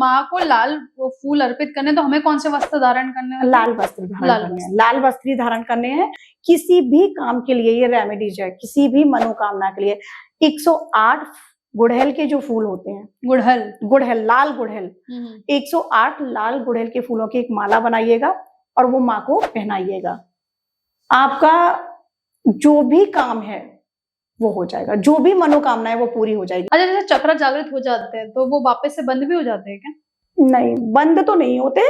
माँ को लाल फूल अर्पित करने, तो हमें कौन से वस्त्र धारण करने हैं? लाल वस्त्र धारण करने हैं, लाल वस्त्र ही धारण करने हैं। किसी भी काम के लिए ये रेमेडीज है, किसी भी मनोकामना के लिए। 108 गुड़हल के जो फूल होते हैं, गुड़हल लाल गुड़हल, 108 लाल गुड़हल के फूलों की एक माला बनाइएगा और वो माँ को पहनाइएगा। आपका जो भी काम है वो हो जाएगा, जो भी मनोकामना है वो पूरी हो जाएगी। अच्छा, जैसे चक्र जागृत हो जाते हैं तो वो वापस से बंद भी हो जाते हैं क्या? नहीं, बंद तो नहीं होते,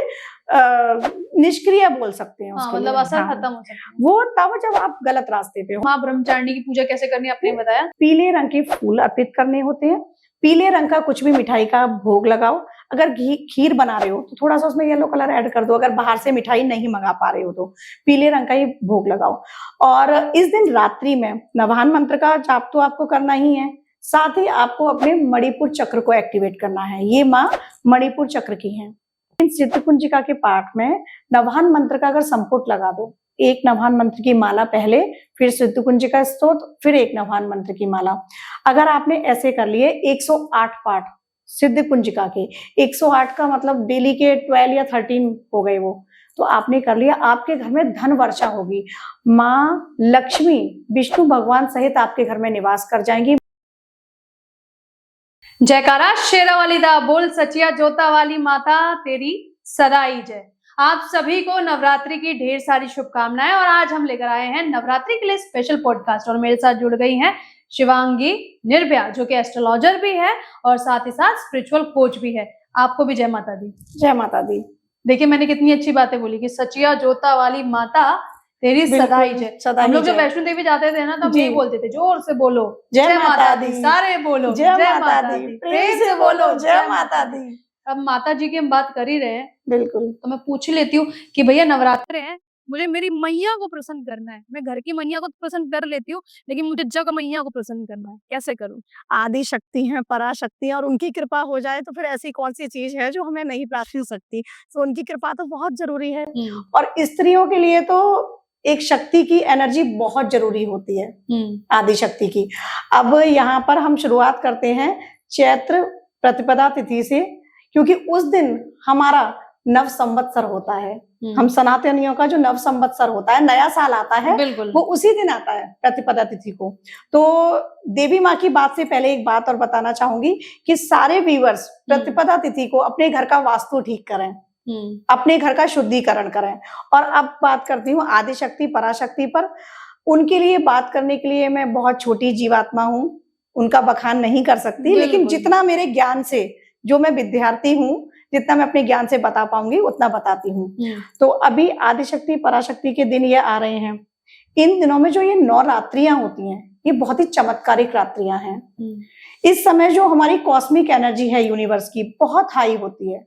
निष्क्रिय बोल सकते हैं उसके मतलब लिए। असर खत्म हो सकता है वो तब जब आप गलत रास्ते पे हो। माँ ब्रह्मचारिणी की पूजा कैसे करनी है आपने बताया? पीले रंग के फूल अर्पित करने होते हैं। पीले रंग का कुछ भी मिठाई का भोग लगाओ। अगर खीर बना रहे हो तो थोड़ा सा उसमें येलो कलर ऐड कर दो। अगर बाहर से मिठाई नहीं मंगा पा रहे हो तो पीले रंग का ही भोग लगाओ। और इस दिन रात्रि में नवाहन मंत्र का जाप तो आपको करना ही है, साथ ही आपको अपने मणिपुर चक्र को एक्टिवेट करना है। ये माँ मणिपुर चक्र की है। सिद्ध कुंजिका के पाठ में नवाहन मंत्र का अगर संपुट लगा दो, एक नवाहन मंत्र की माला पहले, फिर सिद्ध कुंजिका स्तोत्र, फिर एक नवाहन मंत्र की माला। अगर आपने ऐसे कर लिए 108 पाठ सिद्ध कुंजिका के, 108 का मतलब डेली के 12 या 13 हो गए वो, तो आपने कर लिया, आपके घर में धन वर्षा होगी। माँ लक्ष्मी विष्णु भगवान सहित आपके घर में निवास कर जाएंगी। जयकारा शेरा वाली दा बोल, सचिया जोता वाली माता तेरी सदाई जय। आप सभी को नवरात्रि की ढेर सारी शुभकामनाएं। और आज हम लेकर आए हैं नवरात्रि के लिए स्पेशल पॉडकास्ट, और मेरे साथ जुड़ गई हैं शिवांगी निर्भया, जो कि एस्ट्रोलॉजर भी है और साथ ही साथ स्पिरिचुअल कोच भी है। आपको भी जय माता दी। जय माता दी। देखिए मैंने कितनी अच्छी बातें बोली कि सचिया जोता वाली माता तेरी सदाई जय। हम लोग जब वैष्णो देवी जाते थे ना, तो हम यही बोलते थे, जोर से बोलो जय माता दी, सारे बोलो जय माता दी, प्रेम से बोलो जय माता दी। अब माता जी की हम बात कर ही रहे हैं, बिल्कुल, तो मैं पूछ लेती हूँ कि भैया नवरात्रे हैं, मुझे मेरी मैया को प्रसन्न करना है। मैं घर की मैया को प्रसन्न कर लेती हूँ, लेकिन मुझे जग मैया को प्रसन्न करना है, कैसे करूँ? आदि शक्ति है, पराशक्ति है, और उनकी कृपा हो जाए तो फिर ऐसी कौन सी चीज है जो हमें नहीं प्राप्त हो सकती। तो उनकी कृपा तो बहुत जरूरी है। और स्त्रियों के लिए तो एक शक्ति की एनर्जी बहुत जरूरी होती है, आदि शक्ति की। अब यहाँ पर हम शुरुआत करते हैं चैत्र प्रतिपदा तिथि से, क्योंकि उस दिन हमारा नव संवत्सर होता है। हम सनातनियों का जो नव संवत्सर होता है, नया साल आता है, वो उसी दिन आता है, प्रतिपदा तिथि को। तो देवी माँ की बात से पहले एक बात और बताना चाहूंगी कि सारे व्यूअर्स प्रतिपदा तिथि को अपने घर का वास्तु ठीक करें, अपने घर का शुद्धिकरण करें। और अब बात करती हूँ आदिशक्ति पराशक्ति पर। उनके लिए बात करने के लिए मैं बहुत छोटी जीवात्मा हूँ, उनका बखान नहीं कर सकती, लेकिन जितना मेरे ज्ञान से, जो मैं विद्यार्थी हूँ, जितना मैं अपने ज्ञान से बता पाऊंगी उतना बताती हूँ। तो अभी आदिशक्ति पराशक्ति के दिन ये आ रहे हैं। इन दिनों में जो ये 9 रात्रियां होती हैं, ये बहुत ही चमत्कारिक रात्रियां हैं। इस समय जो हमारी कॉस्मिक एनर्जी है यूनिवर्स की, बहुत हाई होती है।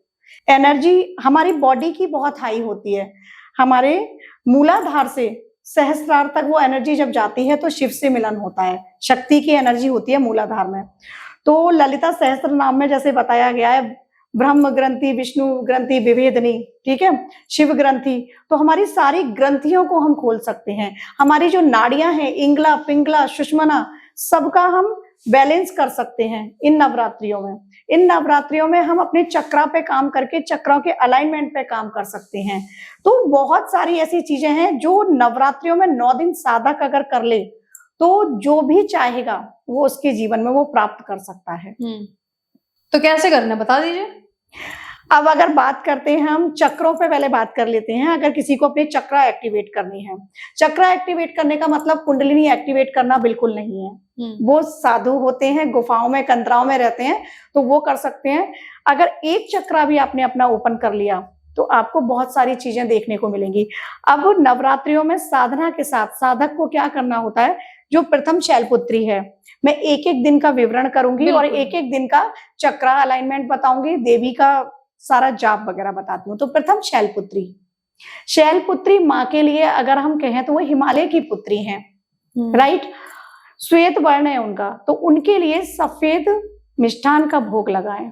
एनर्जी हमारी बॉडी की बहुत हाई होती है। हमारे मूलाधार से सहस्रार तक वो एनर्जी जब जाती है तो शिव से मिलन होता है, शक्ति की एनर्जी होती है मूलाधार में। तो ललिता सहस्त्र नाम में जैसे बताया गया है, ब्रह्म ग्रंथि, विष्णु ग्रंथि, विभेदनी, ठीक है, शिव ग्रंथि। तो हमारी सारी ग्रंथियों को हम खोल सकते हैं। हमारी जो नाड़ियां हैं, इंगला, पिंगला, सुषमना, सबका हम बैलेंस कर सकते हैं इन नवरात्रियों में। इन नवरात्रियों में हम अपने चक्रा पे काम करके चक्रों के अलाइनमेंट पे काम कर सकते हैं। तो बहुत सारी ऐसी चीजें हैं जो नवरात्रियों में 9 दिन साधक अगर कर ले तो जो भी चाहेगा वो उसके जीवन में वो प्राप्त कर सकता है। तो कैसे करना बता दीजिए। अब अगर बात करते हैं हम चक्रों पे, पहले बात कर लेते हैं। अगर किसी को अपने चक्रा एक्टिवेट करनी है, चक्रा एक्टिवेट करने का मतलब कुंडलिनी एक्टिवेट करना बिल्कुल नहीं है। वो साधु होते हैं, गुफाओं में कंदराओं में रहते हैं, तो वो कर सकते हैं। अगर एक चक्रा भी आपने अपना ओपन कर लिया तो आपको बहुत सारी चीजें देखने को मिलेंगी। अब नवरात्रियों में साधना के साथ साधक को क्या करना होता है, जो प्रथम शैलपुत्री है, मैं एक एक दिन का विवरण करूंगी और एक एक दिन का चक्रा अलाइनमेंट बताऊंगी, देवी का सारा जाप वगैरह बताती हूँ। तो प्रथम शैलपुत्री, शैलपुत्री माँ के लिए अगर हम कहें तो वो हिमालय की पुत्री हैं, राइट, श्वेत वर्ण है उनका, तो उनके लिए सफेद मिष्ठान का भोग लगाएं,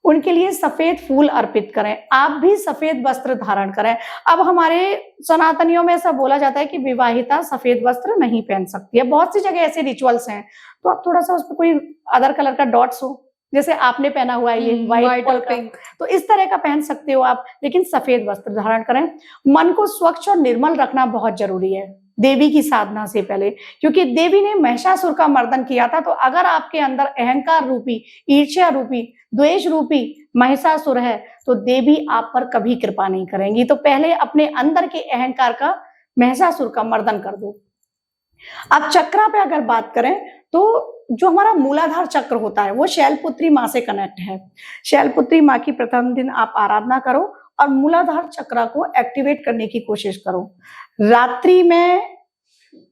उनके लिए सफेद फूल अर्पित करें, आप भी सफेद वस्त्र धारण करें। अब हमारे सनातनियों में ऐसा बोला जाता है कि विवाहिता सफेद वस्त्र नहीं पहन सकती है, बहुत सी जगह ऐसे रिचुअल्स हैं, तो आप थोड़ा सा उस पर कोई अदर कलर का डॉट्स हो जैसे आपने पहना हुआ है ये व्हाइट और पिंक, तो इस तरह का पहन सकते हो आप, लेकिन सफेद वस्त्र धारण करें। मन को स्वच्छ और निर्मल रखना बहुत जरूरी है देवी की साधना से पहले, क्योंकि देवी ने महिषासुर का मर्दन किया था। तो अगर आपके अंदर अहंकार रूपी, ईर्ष्या रूपी, द्वेष रूपी महिषासुर है तो देवी आप पर कभी कृपा नहीं करेंगी। तो पहले अपने अंदर के अहंकार का, महिषासुर का मर्दन कर दो। अब चक्रा पे अगर बात करें तो जो हमारा मूलाधार चक्र होता है वो शैलपुत्री माँ से कनेक्ट है। शैलपुत्री माँ की प्रथम दिन आप आराधना करो और मूलाधार चक्र को एक्टिवेट करने की कोशिश करो। रात्रि में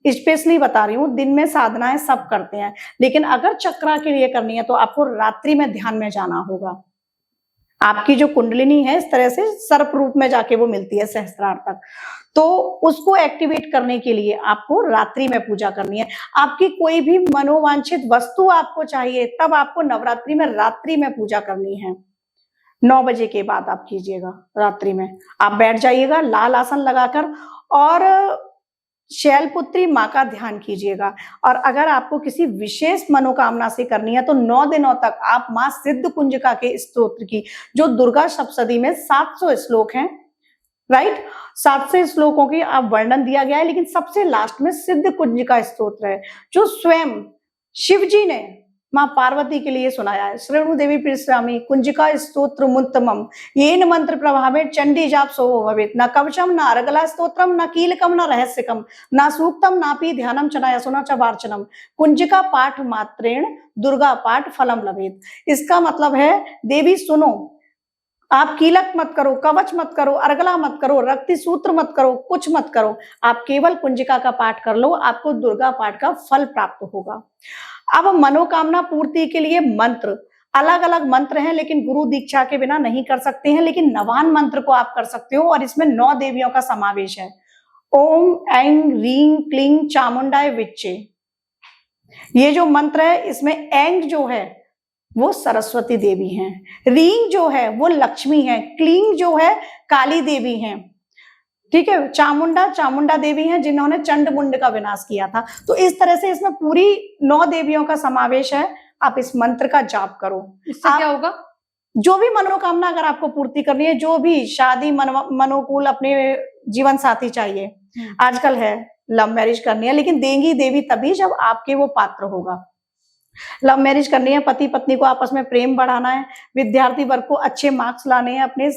स्पेशली बता रही हूँ, दिन में साधनाएं सब करते हैं, लेकिन अगर चक्रा के लिए करनी है तो आपको रात्रि में ध्यान में जाना होगा। आपकी जो कुंडलिनी है इस तरह से सर्प रूप में जाके वो मिलती है सहस्त्रार तक, तो उसको एक्टिवेट करने के लिए आपको रात्रि में पूजा करनी है। आपकी कोई भी मनोवांछित वस्तु आपको चाहिए तब आपको नवरात्रि में रात्रि में पूजा करनी है। 9 बजे के बाद आप कीजिएगा। रात्रि में आप बैठ जाइएगा लाल आसन लगाकर और शैलपुत्री माँ का ध्यान कीजिएगा। और अगर आपको किसी विशेष मनोकामना से करनी है तो 9 दिनों तक आप माँ सिद्ध कुंजिका के स्तोत्र की, जो दुर्गा सप्तशती में 700 श्लोक हैं, राइट, 700 श्लोकों की आप वर्णन दिया गया है, लेकिन सबसे लास्ट में सिद्ध कुंजिका स्तोत्र है जो स्वयं शिव जी ने माँ पार्वती के लिए सुनाया है। श्रेणु देवी पृष्ठामी कुंजिका स्तोत्र मुत्तमम येन मंत्र प्रभावे चंडी जाप सो भवेत न कवचम न अर्गला स्तोत्रम न कीलकम न रहस्यकम न सूक्तम नापि ध्यानम च यसुना च वार्चनम कुंजिका पाठ मात्रेण दुर्गा पाठ फलम लभेत। इसका मतलब है देवी सुनो, आप कीलक मत करो, कवच मत करो, अर्गला मत करो, रक्ति सूत्र मत करो, कुछ मत करो, आप केवल कुंजिका का पाठ कर लो, आपको दुर्गा पाठ का फल प्राप्त होगा। अब मनोकामना पूर्ति के लिए मंत्र, अलग अलग मंत्र हैं, लेकिन गुरु दीक्षा के बिना नहीं कर सकते हैं, लेकिन नवान मंत्र को आप कर सकते हो और इसमें 9 देवियों का समावेश है। ओम ऐं ह्रीं क्लीं चामुंडाय विच्चे, ये जो मंत्र है इसमें ऐं जो है वो सरस्वती देवी हैं, रींग जो है वो लक्ष्मी है, क्लींग जो है काली देवी हैं, ठीक है, चामुंडा देवी हैं जिन्होंने चंड मुंड का विनाश किया था। तो इस तरह से इसमें पूरी 9 देवियों का समावेश है। आप इस मंत्र का जाप करो, इससे क्या होगा? जो भी मनोकामना अगर आपको पूर्ति करनी है, जो भी शादी मनोकूल अपने जीवन साथी चाहिए, आजकल है लव मैरिज करनी है, लेकिन देंगी देवी तभी जब आपके वो पात्र होगा। लव मैरिज करनी है, पति पत्नी को आपस में प्रेम बढ़ाना है, विद्यार्थी वर्ग को अच्छे मार्क्स लाने हैं, अपने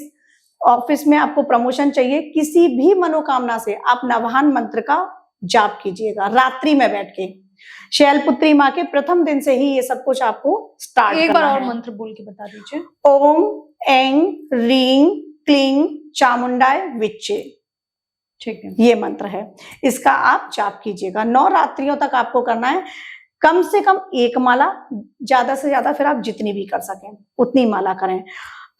ऑफिस में आपको प्रमोशन चाहिए, किसी भी मनोकामना से आप नवाहन मंत्र का जाप कीजिएगा रात्रि में बैठ के। शैलपुत्री माँ के प्रथम दिन से ही ये सब कुछ आपको स्टार्ट करना है। एक बार और मंत्र बोल के बता दीजिए। ओम ऐं ह्रीं क्लीं चामुंडाय विच्चे, ठीक है, ये मंत्र है, इसका आप जाप कीजिएगा। 9 रात्रियों तक आपको करना है, कम से कम 1 माला, ज्यादा से ज्यादा फिर आप जितनी भी कर सकें उतनी माला करें।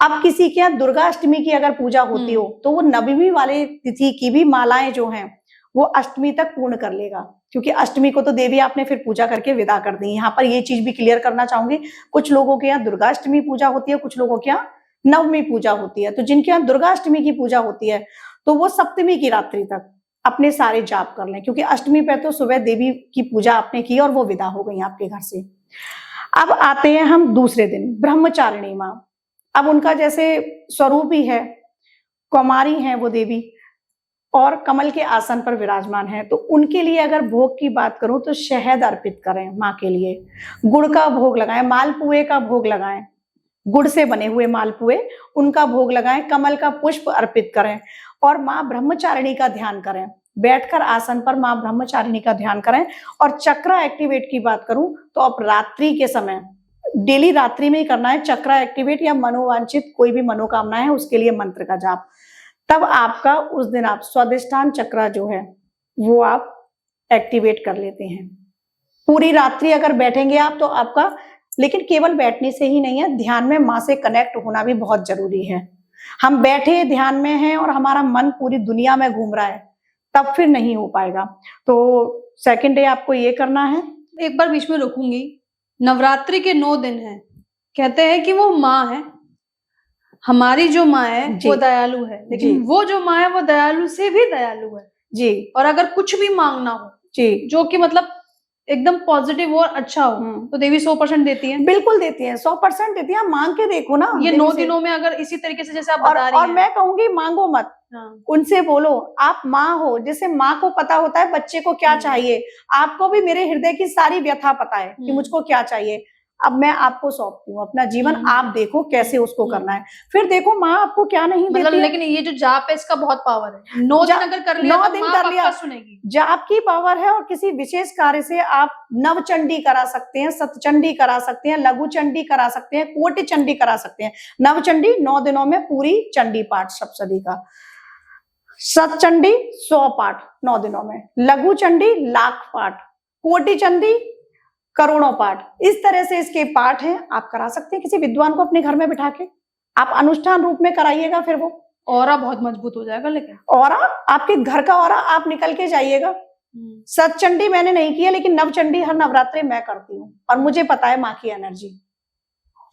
अब किसी के यहाँ दुर्गा अष्टमी की अगर पूजा होती हो तो वो नवमी वाले तिथि की भी मालाएं जो हैं वो अष्टमी तक पूर्ण कर लेगा, क्योंकि अष्टमी को तो देवी आपने फिर पूजा करके विदा कर दी। यहाँ पर ये चीज भी क्लियर करना चाहूंगी, कुछ लोगों के यहाँ दुर्गा अष्टमी पूजा होती है, कुछ लोगों के यहाँ नवमी पूजा होती है। तो जिनके यहाँ दुर्गा अष्टमी की पूजा होती है तो वो सप्तमी की रात्रि तक अपने सारे जाप कर लें, क्योंकि अष्टमी पे तो सुबह देवी की पूजा आपने की और वो विदा हो गई आपके घर से। अब आते हैं हम दूसरे दिन, ब्रह्मचारिणी माँ। अब उनका जैसे स्वरूप ही है, कुमारी हैं वो देवी और कमल के आसन पर विराजमान है। तो उनके लिए अगर भोग की बात करूं तो शहद अर्पित करें माँ के लिए, गुड़ का भोग लगाएं, मालपुए का भोग लगाएं, गुड़ से बने हुए मालपुए उनका भोग लगाएं, कमल का पुष्प अर्पित करें और माँ ब्रह्मचारिणी का ध्यान करें। बैठकर आसन पर माँ ब्रह्मचारिणी का ध्यान करें। और चक्र एक्टिवेट की बात करूं तो अब रात्रि के समय, डेली रात्रि में ही करना है चक्र एक्टिवेट, या मनोवांछित कोई भी मनोकामना है उसके लिए मंत्र का जाप। तब आपका उस दिन आप स्वादिष्ठान चक्र जो है वो आप एक्टिवेट कर लेते हैं। पूरी रात्रि अगर बैठेंगे आप तो आपका, लेकिन केवल बैठने से ही नहीं है, ध्यान में माँ से कनेक्ट होना भी बहुत जरूरी है। हम बैठे ध्यान में हैं और हमारा मन पूरी दुनिया में घूम रहा है, तब फिर नहीं हो पाएगा। तो सेकंड डे आपको ये करना है। एक बार बीच में रोकूंगी, नवरात्रि के 9 दिन हैं, कहते हैं कि वो माँ है, हमारी जो माँ है वो दयालु है, लेकिन वो जो माँ है वो दयालु से भी दयालु है जी। और अगर कुछ भी मांगना हो जी, जो कि मतलब एकदम पॉजिटिव और अच्छा हो तो देवी 100% देती है। बिल्कुल देती है, 100% देती है। मांग के देखो ना, ये 9 दिनों में अगर इसी तरीके से जैसे आप बता रही हैं। और मैं कहूंगी मांगो मत, उनसे बोलो। आप माँ हो, जैसे माँ को पता होता है बच्चे को क्या चाहिए, आपको भी मेरे हृदय की सारी व्यथा पता है कि मुझको क्या चाहिए। अब मैं आपको सौंपती हूँ अपना जीवन, आप देखो कैसे उसको करना है, फिर देखो माँ आपको क्या नहीं देती है। लेकिन ये जो जाप है इसका बहुत पावर है। 9 दिन अगर कर लिया 9 तो दिन माँ कर लिया, पक्का सुनेगी। जाप की पावर है। और किसी विशेष कार्य से आप नवचंडी करा सकते हैं, सतचंडी करा सकते हैं, लघु चंडी करा सकते हैं, कोटि चंडी करा सकते हैं। नवचंडी 9 दिनों में पूरी चंडी पाठ सप्तशती का, सतचंडी 100 पाठ 9 दिनों में, लघु चंडी लाख पाठ, कोटि चंडी करोड़ों पाठ। इस तरह से इसके पाठ हैं, आप करा सकते हैं किसी विद्वान को अपने घर में बिठा के। आप अनुष्ठान रूप में कराइएगा, फिर वो ऑरा बहुत मजबूत हो जाएगा। लेकिन ऑरा, आपके घर का ऑरा, आप निकल के जाइएगा। सतचंडी मैंने नहीं किया, लेकिन नवचंडी हर नवरात्रि मैं करती हूँ और मुझे पता है माँ की एनर्जी।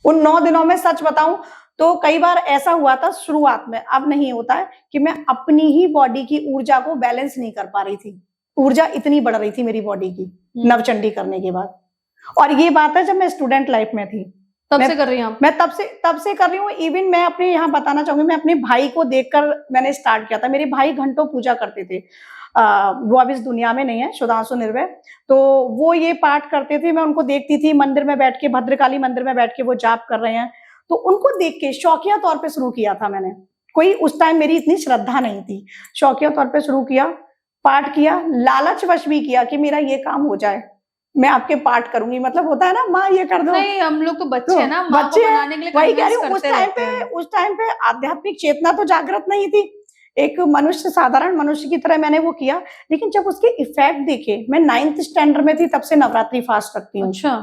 उन 9 दिनों में सच बताऊं तो कई बार ऐसा हुआ था शुरुआत में, अब नहीं होता है, कि मैं अपनी ही बॉडी की ऊर्जा को बैलेंस नहीं कर पा रही थी। ऊर्जा इतनी बढ़ रही थी मेरी बॉडी की नवचंडी करने के बाद। और ये बात है जब मैं स्टूडेंट लाइफ में थी, तब से कर रही हूँ। मैं तब से कर रही हूँ। इवन मैं अपने यहाँ बताना चाहूंगी, मैं अपने भाई को देखकर मैंने स्टार्ट किया था। मेरे भाई घंटों पूजा करते थे, वो अब इस दुनिया में नहीं है, सुधांशु निर्भय। तो वो ये पाठ करते थे, मैं उनको देखती थी मंदिर में बैठ के, भद्रकाली मंदिर में बैठ के वो जाप कर रहे हैं। तो उनको देख के शौकिया तौर पे शुरू किया था मैंने। कोई उस टाइम मेरी इतनी श्रद्धा नहीं थी, शौकिया तौर पे शुरू किया, पाठ किया, लालचवश भी किया कि मेरा ये काम हो जाए, मैं आपके पाठ करूंगी। मतलब होता है ना, माँ ये कर दो। नहीं, हम लोग तो बच्चे हैं ना, माँ को बनाने के लिए वही कह रही हूँ। उस टाइम पे आध्यात्मिक चेतना तो जागृत नहीं थी, एक मनुष्य, साधारण मनुष्य की तरह मैंने वो किया। लेकिन जब उसके इफेक्ट देखे, मैं 9th स्टैंडर्ड में थी, तब से नवरात्रि फास्ट रखती हूँ। अच्छा।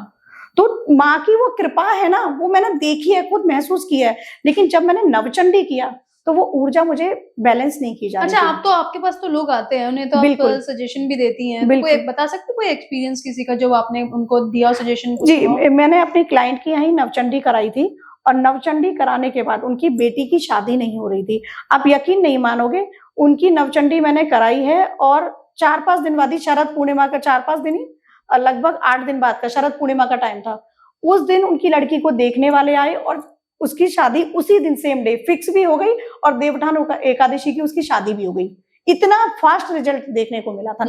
तो माँ की वो कृपा है ना, वो मैंने देखी है, खुद महसूस किया है। लेकिन जब मैंने नवचंडी किया तो वो ऊर्जा मुझे बैलेंस नहीं की जा रही। अच्छा, आप तो, आपके पास तो लोग आते हैं, उन्हें तो आप सजेशन भी देती हैं। तो कोई बता सकते कोई एक्सपीरियंस किसी का जो आपने उनको दिया सजेशन? जी, मैंने अपनी क्लाइंट की यहाँ नवचंडी कराई थी, और नवचंडी कराने के बाद उनकी बेटी की शादी नहीं हो रही थी। आप यकीन नहीं मानोगे, उनकी नवचंडी मैंने कराई है, और 4-5 दिन बाद ही, शरद पूर्णिमा का 4-5 दिन ही, लगभग 8 दिन बाद का शरद पूर्णिमा का टाइम था, उस दिन उनकी लड़की को देखने वाले आए, और उसकी शादी उसी दिन सेम डे फिक्स भी हो गई, और देवउठान एकादशी की उसकी शादी भी हो गई। इतना फास्ट रिजल्ट देखने को मिला था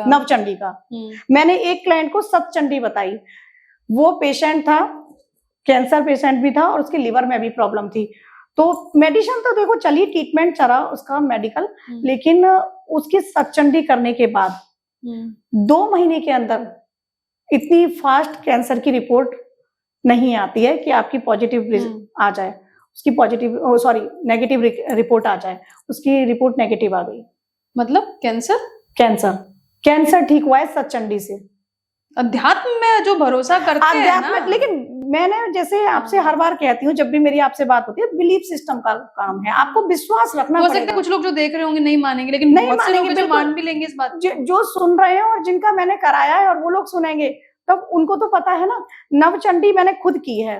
नवचंडी का। मैंने एक क्लाइंट को सतचंडी बताई, वो पेशेंट था, कैंसर पेशेंट भी था, और उसके लिवर में भी प्रॉब्लम थी। तो मेडिसिन तो देखो चलिए, ट्रीटमेंट चला उसका मेडिकल, लेकिन उसकी सतचंडी करने के बाद 2 महीने के अंदर इतनी फास्ट कैंसर की रिपोर्ट नहीं आती है कि आपकी पॉजिटिव आ जाए, उसकी नेगेटिव रिपोर्ट आ जाए। उसकी रिपोर्ट नेगेटिव आ गई। मतलब कैंसर ठीक हुआ है सतचंडी से। अध्यात्म में जो भरोसा करते हैं ना। लेकिन मैंने जैसे आपसे हर बार कहती हूँ, जब भी मेरी आपसे बात होती है, बिलीफ सिस्टम का काम है, आपको विश्वास रखना पड़ेगा। हो सकता है कुछ लोग जो देख रहे होंगे नहीं मानेंगे, लेकिन नहीं मानेंगे, जो मान भी लेंगे इस बात। जो सुन रहे हैं और जिनका मैंने कराया है, और वो लोग सुनेंगे, तब उनको तो पता है ना। नवचंडी मैंने खुद की है,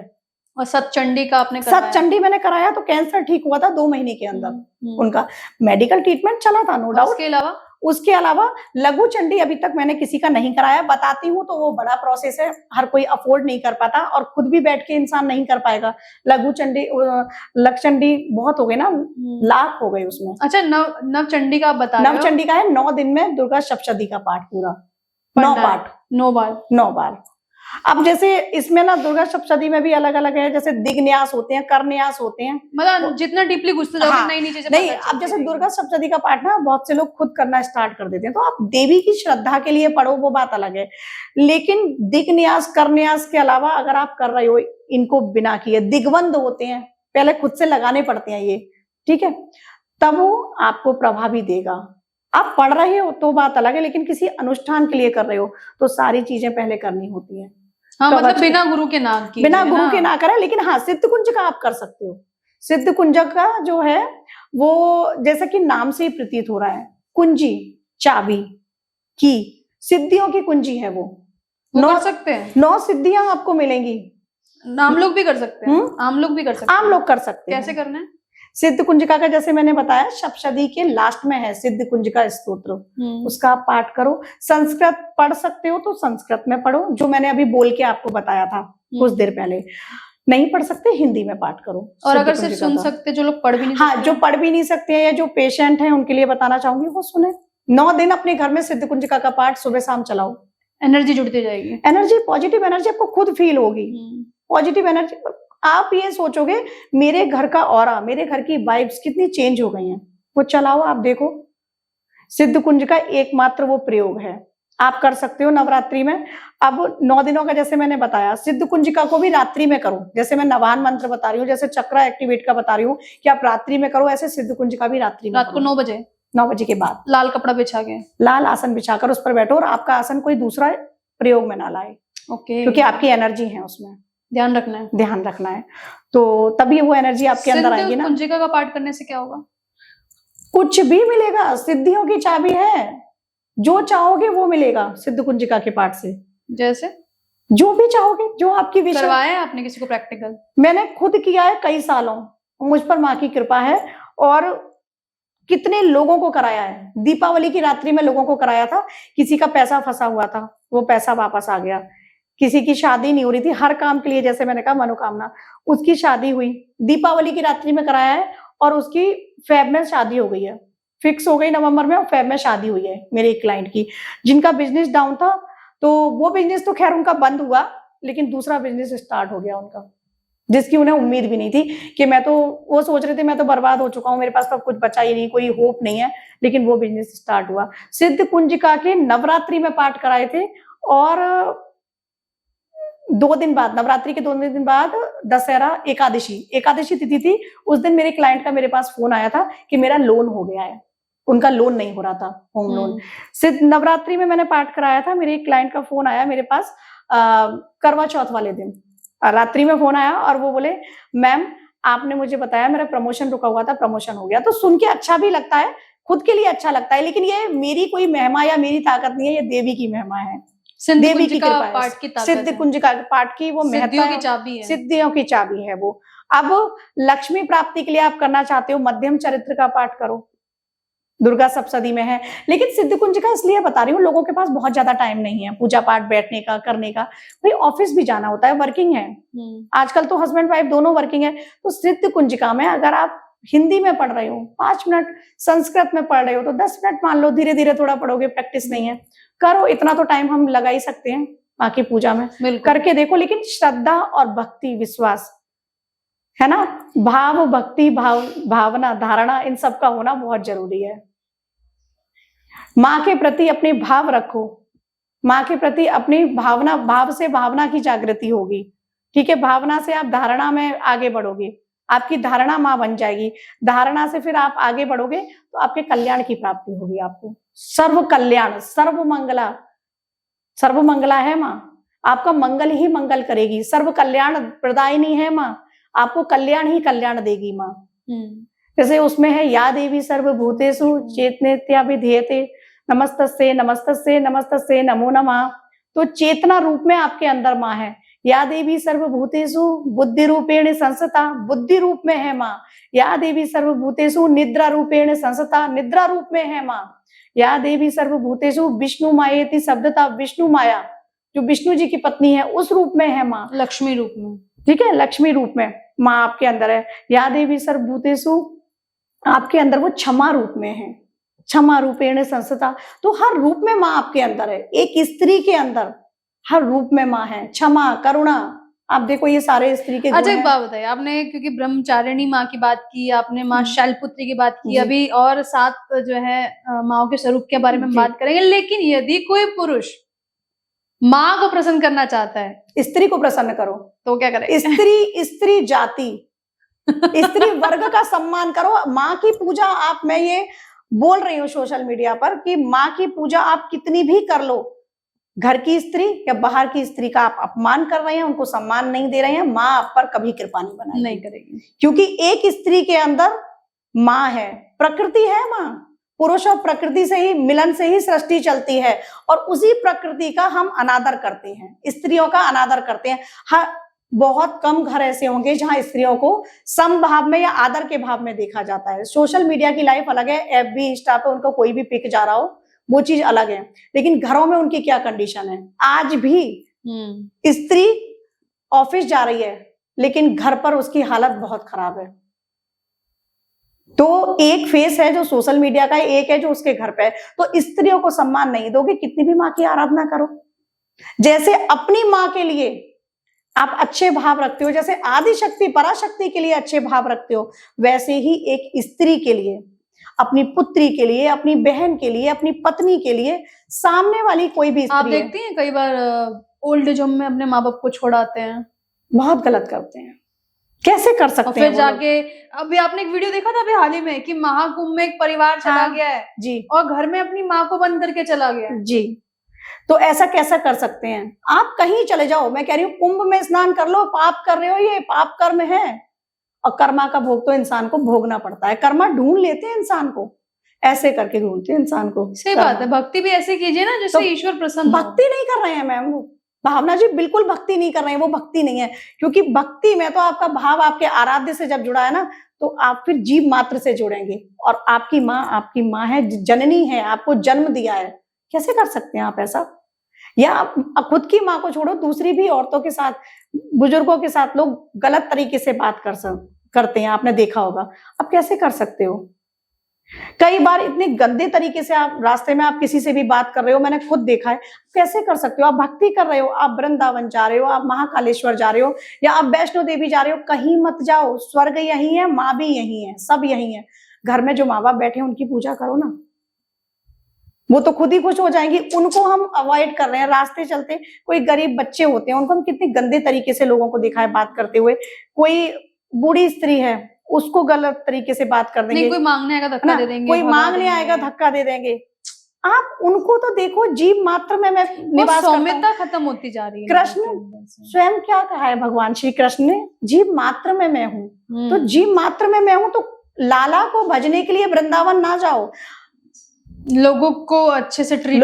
और सतचंडी का आपने कराया? सतचंडी मैंने कराया, तो कैंसर ठीक हुआ था 2 महीने के अंदर। उनका मेडिकल ट्रीटमेंट चला था, नो डाउट। उसके अलावा लघु चंडी अभी तक मैंने किसी का नहीं कराया। बताती हूँ तो वो बड़ा प्रोसेस है, हर कोई अफोर्ड नहीं कर पाता, और खुद भी बैठ के इंसान नहीं कर पाएगा। लघु चंडी, लक्षचंडी बहुत हो गए ना, लाख हो गए उसमें। अच्छा, नवचंडी का आप बता रहे हो? नवचंडी का है 9 दिन में दुर्गा सप्तशती का पाठ पूरा, 9 बार। अब जैसे इसमें ना दुर्गा सप्तशती में भी अलग अलग है, जैसे दिग्न्यास होते हैं, करन्यास होते हैं, मतलब जितना डीपली घुसते जाओगे नई चीजें नहीं। अब जैसे दुर्गा सप्तशती का पाठ ना बहुत से लोग खुद करना स्टार्ट कर देते हैं, तो आप देवी की श्रद्धा के लिए पढ़ो, वो बात अलग है। लेकिन दिग्न्यास, करन्यास के अलावा अगर आप कर रहे हो इनको बिना किए, दिग्बंध होते हैं, पहले खुद से लगाने पड़ते हैं ये, ठीक है, तब वो आपको प्रभावी देगा। आप पढ़ रहे हो तो बात अलग है, लेकिन किसी अनुष्ठान के लिए कर रहे हो तो सारी चीजें पहले करनी होती है। हाँ, तो मतलब बिना गुरु के ना करें। लेकिन हाँ, सिद्ध कुंज का आप कर सकते हो। सिद्ध कुंज का जो है वो, जैसा कि नाम से ही प्रतीत हो रहा है, कुंजी, चाबी की, सिद्धियों की कुंजी है वो। 9 सकते हैं, 9 सिद्धियां आपको मिलेंगी। आम लोग भी कर सकते हैं। आम लोग कर सकते हैं। कैसे करना है? सिद्ध कुंजिका का जैसे मैंने बताया सप्तशती के लास्ट में है सिद्ध कुंजिका स्तोत्र, उसका आप पाठ करो। संस्कृत पढ़ सकते हो तो संस्कृत में पढ़ो, जो मैंने अभी बोल के आपको बताया था कुछ देर पहले। नहीं पढ़ सकते हिंदी में पाठ करो। और अगर सिर्फ सुन सकते, जो लोग पढ़ भी नहीं हाँ, जो पढ़ भी नहीं सकते हैं या जो पेशेंट हैं उनके लिए बताना चाहूंगी वो सुने। 9 दिन अपने घर में सिद्ध कुंजिका का पाठ सुबह शाम चलाओ, एनर्जी जुड़ती जाएगी, एनर्जी, पॉजिटिव एनर्जी आपको खुद फील होगी। पॉजिटिव एनर्जी, आप ये सोचोगे मेरे घर का ऑरा, मेरे घर की वाइब्स कितनी चेंज हो गई हैं। वो चलाओ, आप देखो। सिद्ध कुंजिका एकमात्र वो प्रयोग है, आप कर सकते हो नवरात्रि में। अब 9 दिनों का जैसे मैंने बताया, सिद्ध कुंजिका को भी रात्रि में करो। जैसे मैं नवान मंत्र बता रही हूँ, जैसे चक्रा एक्टिवेट का बता रही हूँ कि आप रात्रि में करो, ऐसे सिद्ध कुंजिका भी रात्रि में रात को 9 बजे, 9 बजे के बाद लाल कपड़ा बिछा के, लाल आसन बिछाकर उस पर बैठो, और आपका आसन कोई दूसरा प्रयोग में ना लाए। ओके, क्योंकि आपकी एनर्जी है उसमें, ध्यान रखना है, ध्यान रखना है। तो तभी वो एनर्जी आपके अंदर आएगी ना। कुंजिका का पाठ करने से क्या होगा? कुछ भी मिलेगा, सिद्धियों की चाबी है, जो चाहोगे वो मिलेगा सिद्ध कुंजिका के पाठ से। जैसे जो भी चाहोगे, जो आपकी विश। करवाया है आपने किसी को प्रैक्टिकल? मैंने खुद किया है कई सालों, मुझ पर माँ की कृपा है। और कितने लोगों को कराया है। दीपावली की रात्रि में लोगों को कराया था, किसी का पैसा फंसा हुआ था, वो पैसा वापस आ गया। किसी की शादी नहीं हो रही थी, हर काम के लिए, जैसे मैंने कहा मनोकामना, उसकी शादी हुई। दीपावली की रात्रि में कराया है और उसकी फेब में शादी हो गई है, फिक्स हो गई नवंबर में, और फेब में शादी हुई है मेरे एक क्लाइंट की, जिनका बिजनेस डाउन था। तो वो बिजनेस तो खैर उनका बंद हुआ, लेकिन दूसरा बिजनेस स्टार्ट हो गया उनका, जिसकी उन्हें उम्मीद भी नहीं थी। कि मैं तो, वो सोच रहे थे मैं तो बर्बाद हो चुका हूँ, मेरे पास तो कुछ बचा ही नहीं, कोई होप नहीं है, लेकिन वो बिजनेस स्टार्ट हुआ। सिद्ध कुंजिका के नवरात्रि में पाठ कराए थे, और 2 दिन बाद, नवरात्रि के 2 दिन बाद दशहरा एकादशी तिथि थी। उस दिन मेरे क्लाइंट का मेरे पास फोन आया था कि मेरा लोन हो गया है, उनका लोन नहीं हो रहा था, होम लोन। सिद्ध नवरात्रि में मैंने पाठ कराया था, मेरे एक क्लाइंट का फोन आया मेरे पास करवा चौथ वाले दिन, रात्रि में फोन आया, और वो बोले मैम आपने मुझे बताया मेरा प्रमोशन रुका हुआ था, प्रमोशन हो गया। तो सुन के अच्छा भी लगता है, खुद के लिए अच्छा लगता है, लेकिन ये मेरी कोई महिमा या मेरी ताकत नहीं है, ये देवी की महिमा है, देवी की कृपा है। सिद्ध कुंजिका पाठ की वो महत्ता की चाबी है, सिद्धियों की चाबी है वो। अब लक्ष्मी प्राप्ति के लिए आप करना चाहते हो, मध्यम चरित्र का पाठ करो, दुर्गा सप्तशती में है। लेकिन सिद्ध कुंजिका इसलिए बता रही हूँ, लोगों के पास बहुत ज्यादा टाइम नहीं है पूजा पाठ बैठने का, करने का, भाई ऑफिस भी जाना होता है, वर्किंग है, आजकल तो हस्बैंड वाइफ दोनों वर्किंग है। तो सिद्ध कुंजिका में अगर आप हिंदी में पढ़ रहे हो 5 मिनट, संस्कृत में पढ़ रहे हो तो 10 मिनट मान लो, धीरे धीरे थोड़ा पढ़ोगे, प्रैक्टिस नहीं है, करो, इतना तो टाइम हम लगा ही सकते हैं माँ की पूजा में, करके देखो। लेकिन श्रद्धा और भक्ति, विश्वास है ना, भाव, भक्ति, भावना, धारणा, इन सब का होना बहुत जरूरी है। माँ के प्रति अपने भाव रखो, माँ के प्रति अपनी भावना, भाव से भावना की जागृति होगी, ठीक है, भावना से आप धारणा में आगे बढ़ोगे, आपकी धारणा माँ बन जाएगी, धारणा से फिर आप आगे बढ़ोगे तो आपके कल्याण की प्राप्ति होगी। आपको सर्व कल्याण, सर्व मंगला है माँ, आपका मंगल ही मंगल करेगी, सर्व कल्याण प्रदायिनी है माँ, आपको कल्याण ही कल्याण देगी माँ। जैसे उसमें है या देवी सर्वभूतेषु चेतनेत्याभिधीयते, नमस्तस्ये नमस्तस्ये नमस्तस्ये नमो नमः। तो चेतना रूप में आपके अंदर माँ है। या देवी सर्वभूतेषु बुद्धि रूपेण संस्था, बुद्धि रूप में है माँ। या देवी सर्वभूतेषु निद्रा रूपेण संस्था, निद्रा रूप में है माँ। या देवी सर्वभूतेषु विष्णु मायेति शब्दता, विष्णु माया जो विष्णु जी की पत्नी है उस रूप में है माँ, लक्ष्मी रूप में, ठीक है, लक्ष्मी रूप में माँ आपके अंदर है। या देवी सर्वभूतेषु आपके अंदर वो क्षमा रूप में है, क्षमा रूपेण संस्था। तो हर रूप में माँ आपके अंदर है, एक स्त्री के अंदर हर रूप में माँ है, क्षमा, करुणा, आप देखो ये सारे स्त्री के गुण हैं। अच्छा एक बात बताइए, आपने क्योंकि ब्रह्मचारिणी माँ की बात की, आपने माँ शैलपुत्री की बात की, अभी और 7 जो है माँओं के स्वरूप के बारे में बात करेंगे। लेकिन यदि कोई पुरुष माँ को प्रसन्न करना चाहता है, स्त्री को प्रसन्न करो, तो क्या करे? स्त्री जाति, स्त्री वर्ग का सम्मान करो। माँ की पूजा आप, मैं ये बोल रही हूँ सोशल मीडिया पर कि माँ की पूजा आप कितनी भी कर लो, घर की स्त्री या बाहर की स्त्री का आप अपमान कर रहे हैं, उनको सम्मान नहीं दे रहे हैं, माँ आप पर कभी कृपा नहीं करेगी। क्योंकि एक स्त्री के अंदर माँ है, प्रकृति है माँ, पुरुष और प्रकृति से ही, मिलन से ही सृष्टि चलती है, और उसी प्रकृति का हम अनादर करते हैं, स्त्रियों का अनादर करते हैं। बहुत कम घर ऐसे होंगे जहां स्त्रियों को समभाव में या आदर के भाव में देखा जाता है। सोशल मीडिया की लाइफ अलग है, एफबी इंस्टा पे उनको कोई भी पिक जा रहा हो, वो चीज अलग है, लेकिन घरों में उनकी क्या कंडीशन है। आज भी स्त्री ऑफिस जा रही है लेकिन घर पर उसकी हालत बहुत खराब है। तो एक फेस है जो सोशल मीडिया का, एक है जो उसके घर पे है। तो स्त्रियों को सम्मान नहीं दोगे, कितनी भी माँ की आराधना करो। जैसे अपनी माँ के लिए आप अच्छे भाव रखते हो, जैसे आदि शक्ति पराशक्ति के लिए अच्छे भाव रखते हो, वैसे ही एक स्त्री के लिए, अपनी पुत्री के लिए, अपनी बहन के लिए, अपनी पत्नी के लिए, सामने वाली कोई भी स्त्री आप देखती हैं कई बार ओल्ड एज होम में अपने माँ बाप को छोड़ आते हैं, बहुत गलत करते हैं। कैसे कर सकते हैं? फिर जाके अभी आपने एक वीडियो देखा था अभी हाल ही में कि महाकुंभ में एक परिवार चला गया है जी, और घर में अपनी माँ को बंद करके चला गया है जी। तो ऐसा कैसा कर सकते हैं? आप कहीं चले जाओ, मैं कह रही हूँ कुंभ में स्नान कर लो, पाप कर रहे हो, ये पाप कर्म है। और कर्मा का भोग तो इंसान को भोगना पड़ता है। कर्मा ढूंढ लेते हैं इंसान को, ऐसे करके ढूंढते हैं इंसान को। सही बात है, भक्ति भी ऐसे कीजिए ना जिससे ईश्वर प्रसन्न हो। भक्ति नहीं कर रहे हैं मैम, भावना जी बिल्कुल भक्ति नहीं कर रहे हैं, वो भक्ति नहीं है। क्योंकि भक्ति में तो आपका भाव आपके आराध्य से जब जुड़ा है ना, तो आप फिर जीव मात्र से जुड़ेंगे। और आपकी माँ है, जननी है, आपको जन्म दिया है। कैसे कर सकते हैं आप ऐसा? या आप खुद की माँ को छोड़ो, दूसरी भी औरतों के साथ, बुजुर्गों के साथ लोग गलत तरीके से बात करते हैं, आपने देखा होगा। आप कैसे कर सकते हो? कई बार इतने गंदे तरीके से आप रास्ते में आप किसी से भी बात कर रहे हो, मैंने खुद देखा है। कैसे कर सकते हो? आप भक्ति कर रहे हो, आप वृंदावन जा रहे हो, आप महाकालेश्वर जा रहे हो, या आप वैष्णो देवी जा रहे हो, कहीं मत जाओ। स्वर्ग यही है, माँ भी यही है, सब यही है। घर में जो माँ बाप बैठे हैं उनकी पूजा करो ना, वो तो खुद ही खुश हो जाएंगी। उनको हम अवॉइड कर रहे हैं। रास्ते चलते कोई गरीब बच्चे होते हैं, उनको हम कितने गंदे तरीके से लोगों को देखा है बात करते हुए। कोई बूढ़ी स्त्री है, उसको गलत तरीके से बात कर देंगे। कोई मांगने आएगा धक्का दे देंगे, कोई मांगने आएगा धक्का दे देंगे। आप उनको तो देखो, जीव मात्र में मैं निवास करता हूं। सौम्यता खत्म होती जा रही है। कृष्ण स्वयं क्या कहा है भगवान श्री कृष्ण ने? जीव मात्र में मैं हूं। तो जीव मात्र में मैं हूं, तो लाला को भजने के लिए वृंदावन ना जाओ, लोगों को अच्छे से ट्रीट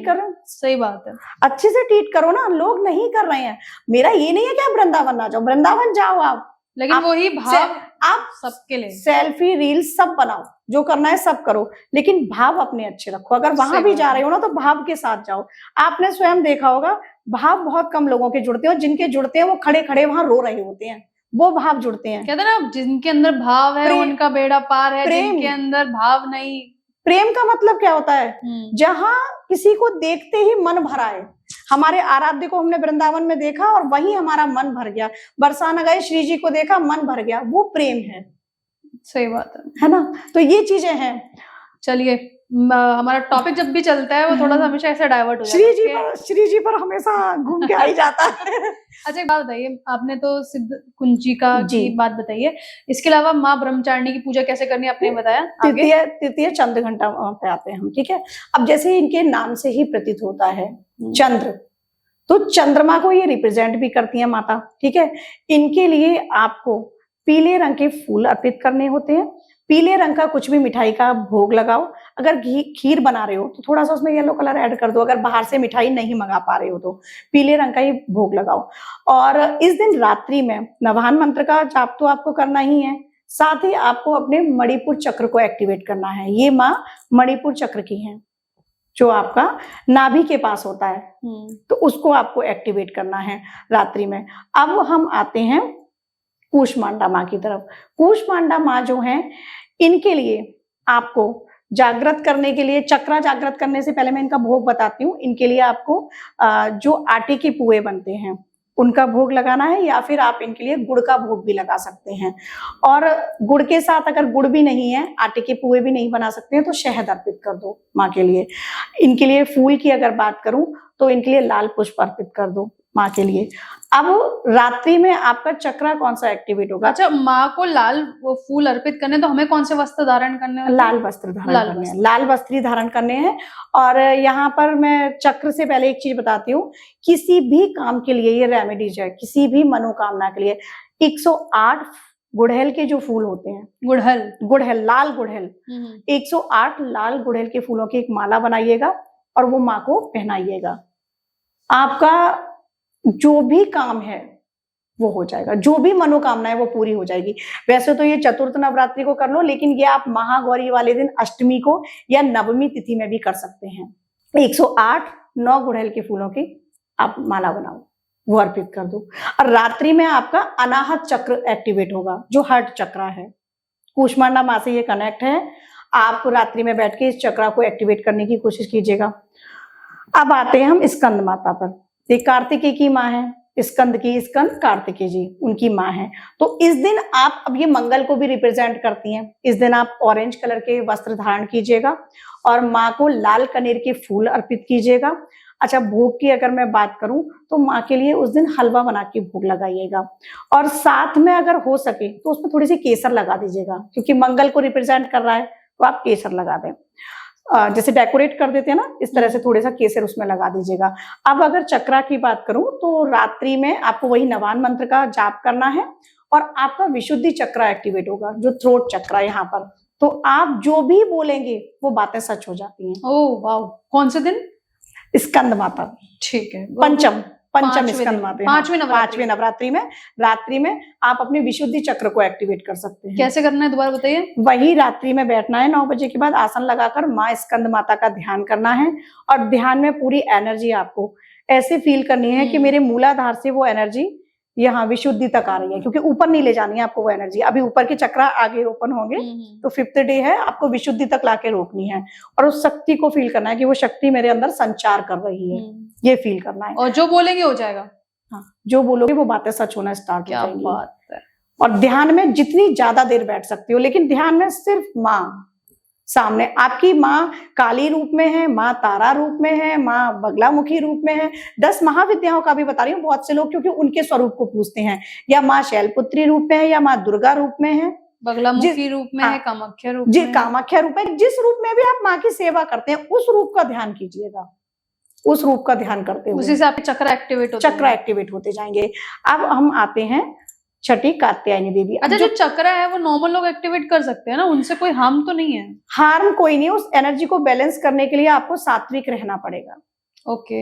करो। सही बात है, अच्छे से ट्रीट करो ना। लोग नहीं कर रहे हैं। मेरा ये नहीं है कि आप वृंदावन ना जाओ, वृंदावन जाओ आप, लेकिन वही भाव आप सबके लिए। सेल्फी रील सब बनाओ, जो करना है सब करो, लेकिन भाव अपने अच्छे रखो। अगर वहां भी जा रहे हो ना, तो भाव के साथ जाओ। आपने स्वयं देखा होगा, भाव बहुत कम लोगों के जुड़ते हैं, और जिनके जुड़ते हैं वो खड़े खड़े वहां रो रहे होते हैं, वो भाव जुड़ते हैं। कहते हैं ना, जिनके अंदर भाव है उनका बेड़ा पार है, जिनके अंदर भाव नहीं। प्रेम का मतलब क्या होता है? जहां किसी को देखते ही मन भरा है। हमारे आराध्य को हमने वृंदावन में देखा और वहीं हमारा मन भर गया। बरसाना गए, श्री जी को देखा, मन भर गया, वो प्रेम है। सही बात है ना? तो ये चीजें हैं। चलिए, हमारा टॉपिक जब भी चलता है वो थोड़ा सा हमेशा ऐसे डाइवर्ट हो जाता है। श्री जी पर हमेशा घूम के आ ही जाता है। अच्छा, एक बात बताइए, आपने तो सिद्ध कुंजिका की बात बताई है, इसके अलावा माँ ब्रह्मचारिणी की पूजा कैसे करनी है आपने बताया। तृतीय चंद्र घंटा पे आते हैं हम, ठीक है। अब जैसे इनके नाम से ही प्रतीत होता है चंद्र, तो चंद्रमा को ये रिप्रेजेंट भी करती है माता, ठीक है। इनके लिए आपको पीले रंग के फूल अर्पित करने होते हैं। पीले रंग का कुछ भी मिठाई का भोग लगाओ। अगर खीर बना रहे हो तो थोड़ा सा उसमें येलो कलर ऐड कर दो। अगर बाहर से मिठाई नहीं मंगा पा रहे हो तो पीले रंग का ही भोग लगाओ। और इस दिन रात्रि में नवाहन मंत्र का जाप तो आपको करना ही है, साथ ही आपको अपने मणिपुर चक्र को एक्टिवेट करना है। ये माँ मणिपुर चक्र की है, जो आपका नाभि के पास होता है, तो उसको आपको एक्टिवेट करना है रात्रि में। अब हम आते हैं कूष्मांडा माँ की तरफ। कूष्मांडा माँ जो है, इनके लिए आपको जागृत करने के लिए, चक्रा जागृत करने से पहले मैं इनका भोग बताती हूँ। इनके लिए आपको जो आटे के पुए बनते हैं उनका भोग लगाना है, या फिर आप इनके लिए गुड़ का भोग भी लगा सकते हैं। और गुड़ के साथ अगर गुड़ भी नहीं है, आटे के पुए भी नहीं बना सकते हैं, तो शहद अर्पित कर दो माँ के लिए। इनके लिए फूल की अगर बात करूं तो इनके लिए लाल पुष्प अर्पित कर दो माँ के लिए। अब रात्रि में आपका चक्रा कौन सा एक्टिवेट होगा? अच्छा, माँ को लाल फूल अर्पित करने, तो हमें कौन से वस्त्र धारण करने हैं? लाल वस्त्र धारण करने हैं, लाल वस्त्र धारण करने हैं। और यहाँ पर मैं चक्र से पहले एक चीज बताती हूँ, किसी भी काम के लिए ये रेमेडीज है, किसी भी मनोकामना के लिए 108 गुड़हल के जो फूल होते हैं, गुड़हल लाल गुड़हल, 108 लाल गुड़हल के फूलों की एक माला बनाइएगा और वो माँ को पहनाइएगा। आपका जो भी काम है वो हो जाएगा, जो भी मनोकामना है वो पूरी हो जाएगी। वैसे तो ये चतुर्थ नवरात्रि को कर लो, लेकिन ये आप महागौरी वाले दिन अष्टमी को या नवमी तिथि में भी कर सकते हैं। 108 9 गुड़हल के फूलों की आप माला बनाओ, वो अर्पित कर दो। और रात्रि में आपका अनाहत चक्र एक्टिवेट होगा, जो हार्ट चक्र है, कूष्मांडा माँ से ये कनेक्ट है। आप रात्रि में बैठ के इस चक्र को एक्टिवेट करने की कोशिश कीजिएगा। अब आते हैं हम स्कंद माता पर। ये कार्तिकेय की माँ है, स्कंद कार्तिकेय जी उनकी माँ है। तो इस दिन आप, अब ये मंगल को भी रिप्रेजेंट करती हैं, इस दिन आप ऑरेंज कलर के वस्त्र धारण कीजिएगा और माँ को लाल कनेर के फूल अर्पित कीजिएगा। अच्छा, भोग की अगर मैं बात करूं तो माँ के लिए उस दिन हलवा बना के भोग लगाइएगा, और साथ में अगर हो सके तो उसमें थोड़ी सी केसर लगा दीजिएगा, क्योंकि मंगल को रिप्रेजेंट कर रहा है, तो आप केसर लगा दें। जैसे डेकोरेट कर देते हैं ना, इस तरह से थोड़ा सा केसर उसमें लगा दीजिएगा। अब अगर चक्रा की बात करूं तो रात्रि में आपको वही नवान मंत्र का जाप करना है और आपका विशुद्धि चक्र एक्टिवेट होगा, जो थ्रोट चक्र है यहाँ पर। तो आप जो भी बोलेंगे वो बातें सच हो जाती हैं। ओह वाह, कौन से दिन? स्कंद माता, ठीक है, पंचम पांचवें स्कंद दिन, माता, पांचवें नवरात्रि में रात्रि में आप अपने विशुद्धि चक्र को एक्टिवेट कर सकते हैं। कैसे करना है, दोबारा बताइए। वही रात्रि में बैठना है, 9 बजे के बाद आसन लगाकर माँ स्कंद माता का ध्यान करना है, और ध्यान में पूरी एनर्जी आपको ऐसे फील करनी है कि मेरे मूलाधार से वो एनर्जी यहाँ विशुद्धि तक आ रही है, क्योंकि ऊपर नहीं ले जानी है आपको वो एनर्जी। अभी ऊपर के चक्र आगे ओपन होंगे, तो 5th डे है, आपको विशुद्धि तक लाके रोकनी है और उस शक्ति को फील करना है कि वो शक्ति मेरे अंदर संचार कर रही है, ये फील करना है। और जो बोलेंगे हो जाएगा। हाँ, जो बोलोगे वो बातें सच होना स्टार्ट हो जाएंगी। क्या बात है। और ध्यान में जितनी ज्यादा देर बैठ सकती हो, लेकिन ध्यान में सिर्फ माँ सामने, आपकी माँ काली रूप में है, माँ तारा रूप में है, माँ बगलामुखी रूप में है। 10 महाविद्याओं का भी बता रही हूँ, बहुत से लोग क्योंकि उनके स्वरूप को पूछते हैं, या माँ शैलपुत्री रूप में है, या माँ दुर्गा रूप में है, बगलामुखी रूप में है, कामाख्या रूप में है। कामाख्या रूप है। जिस रूप में भी आप माँ की सेवा करते हैं, उस रूप का ध्यान कीजिएगा, उस रूप का ध्यान करते हुए उसी से आपके चक्र एक्टिवेट होते जाएंगे। अब हम आते हैं छठी कात्यायनी देवी। अच्छा, जो चक्र है वो नॉर्मल लोग एक्टिवेट कर सकते हैं ना, उनसे कोई हार्म तो नहीं है? हार्म कोई नहीं, उस एनर्जी को बैलेंस करने के लिए आपको सात्विक रहना पड़ेगा। ओके।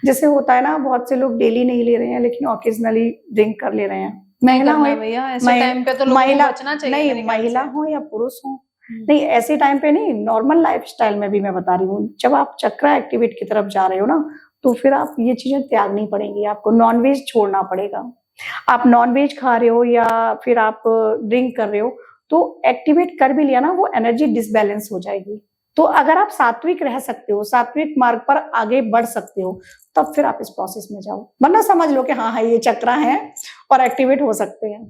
जैसे होता है ना, बहुत से लोग डेली नहीं ले रहे हैं, लेकिन ऑकेजनली ड्रिंक कर ले रहे हैं। महिला हो भैया, ऐसे टाइम पे तो लोगों को बचना चाहिए। नहीं, महिला हो या पुरुष हो, नहीं ऐसे टाइम पे नहीं, नॉर्मल लाइफस्टाइल में भी मैं बता रही हूँ, जब आप चक्र एक्टिवेट की तरफ जा रहे हो ना, तो फिर आप ये चीजें त्यागनी पड़ेंगी। आपको नॉनवेज छोड़ना पड़ेगा। आप नॉनवेज खा रहे हो या फिर आप ड्रिंक कर रहे हो, तो एक्टिवेट कर भी लिया ना, वो एनर्जी डिसबैलेंस हो जाएगी। तो अगर आप सात्विक रह सकते हो, सात्विक मार्ग पर आगे बढ़ सकते हो, तब फिर आप इस प्रोसेस में जाओ, वरना समझ लो कि हाँ ये चक्र है और एक्टिवेट हो सकते हैं।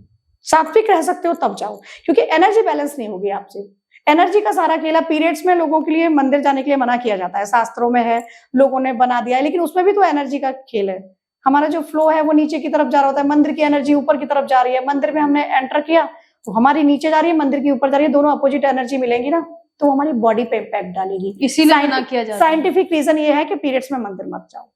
सात्विक रह सकते हो तब जाओ, क्योंकि एनर्जी बैलेंस नहीं होगी आपसे। एनर्जी का सारा खेल, पीरियड्स में लोगों के लिए मंदिर जाने के लिए मना किया जाता है, शास्त्रों में है, लोगों ने बना दिया है, लेकिन उसमें भी तो एनर्जी का खेल है। हमारा जो फ्लो है वो नीचे की तरफ जा रहा होता है, मंदिर की एनर्जी ऊपर की तरफ जा रही है। मंदिर में हमने एंटर किया तो हमारी नीचे जा रही है, मंदिर की ऊपर जा रही है, दोनों अपोजिट एनर्जी मिलेंगी ना, तो हमारी बॉडी पे इम्पैक्ट डालेगी। इसीलिए मना किया जाता है। साइंटिफिक रीजन ये है कि पीरियड्स में मंदिर मत जाओ,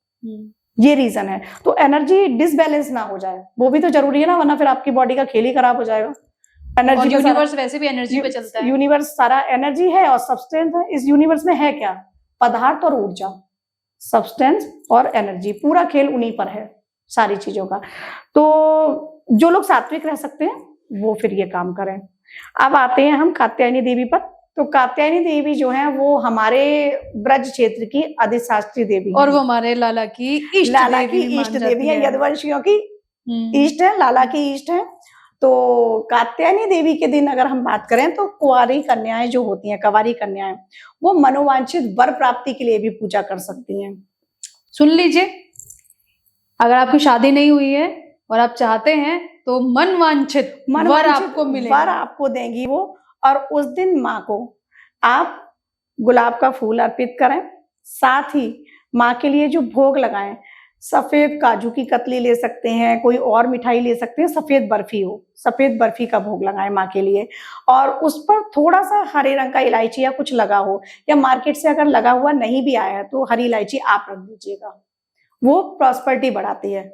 ये रीजन है। तो एनर्जी डिसबैलेंस ना हो जाए, वो भी तो जरूरी है ना, वरना फिर आपकी बॉडी का खेल ही खराब हो जाएगा। एनर्जी, यूनिवर्स वैसे भी एनर्जी पे चलता है। यूनिवर्स सारा एनर्जी है और सब्सटेंस है। इस यूनिवर्स में है क्या? पदार्थ और ऊर्जा, सब्सटेंस और एनर्जी, पूरा खेल उन्हीं पर है सारी चीजों का। तो जो लोग सात्विक रह सकते हैं वो फिर ये काम करें। अब आते हैं हम कात्यायनी देवी पर। तो कात्यायनी देवी जो है वो हमारे ब्रज क्षेत्र की अधिशास्त्री देवी और वो हमारे लाला की इष्ट देवी है, यदुवंशियों की इष्ट है, लाला की इष्ट है। तो कात्यायनी देवी के दिन अगर हम बात करें तो कुंवारी कन्याएं जो होती हैं, कंवारी कन्याएं, वो मनोवांछित वर प्राप्ति के लिए भी पूजा कर सकती हैं। सुन लीजिए, अगर आपकी शादी नहीं हुई है और आप चाहते हैं तो मनवांछित वर आपको मिलेगा, वर आपको देंगी वो। और उस दिन माँ को आप गुलाब का फूल अर्पित करें, साथ ही माँ के लिए जो भोग लगाएं, सफेद काजू की कतली ले सकते हैं, कोई और मिठाई ले सकते हैं, सफेद बर्फी हो, सफेद बर्फी का भोग लगाएं माँ के लिए, और उस पर थोड़ा सा हरे रंग का इलायची या कुछ लगा हो, या मार्केट से अगर लगा हुआ नहीं भी आया है तो हरी इलायची आप रख दीजिएगा, वो प्रॉस्पेरिटी बढ़ाती है।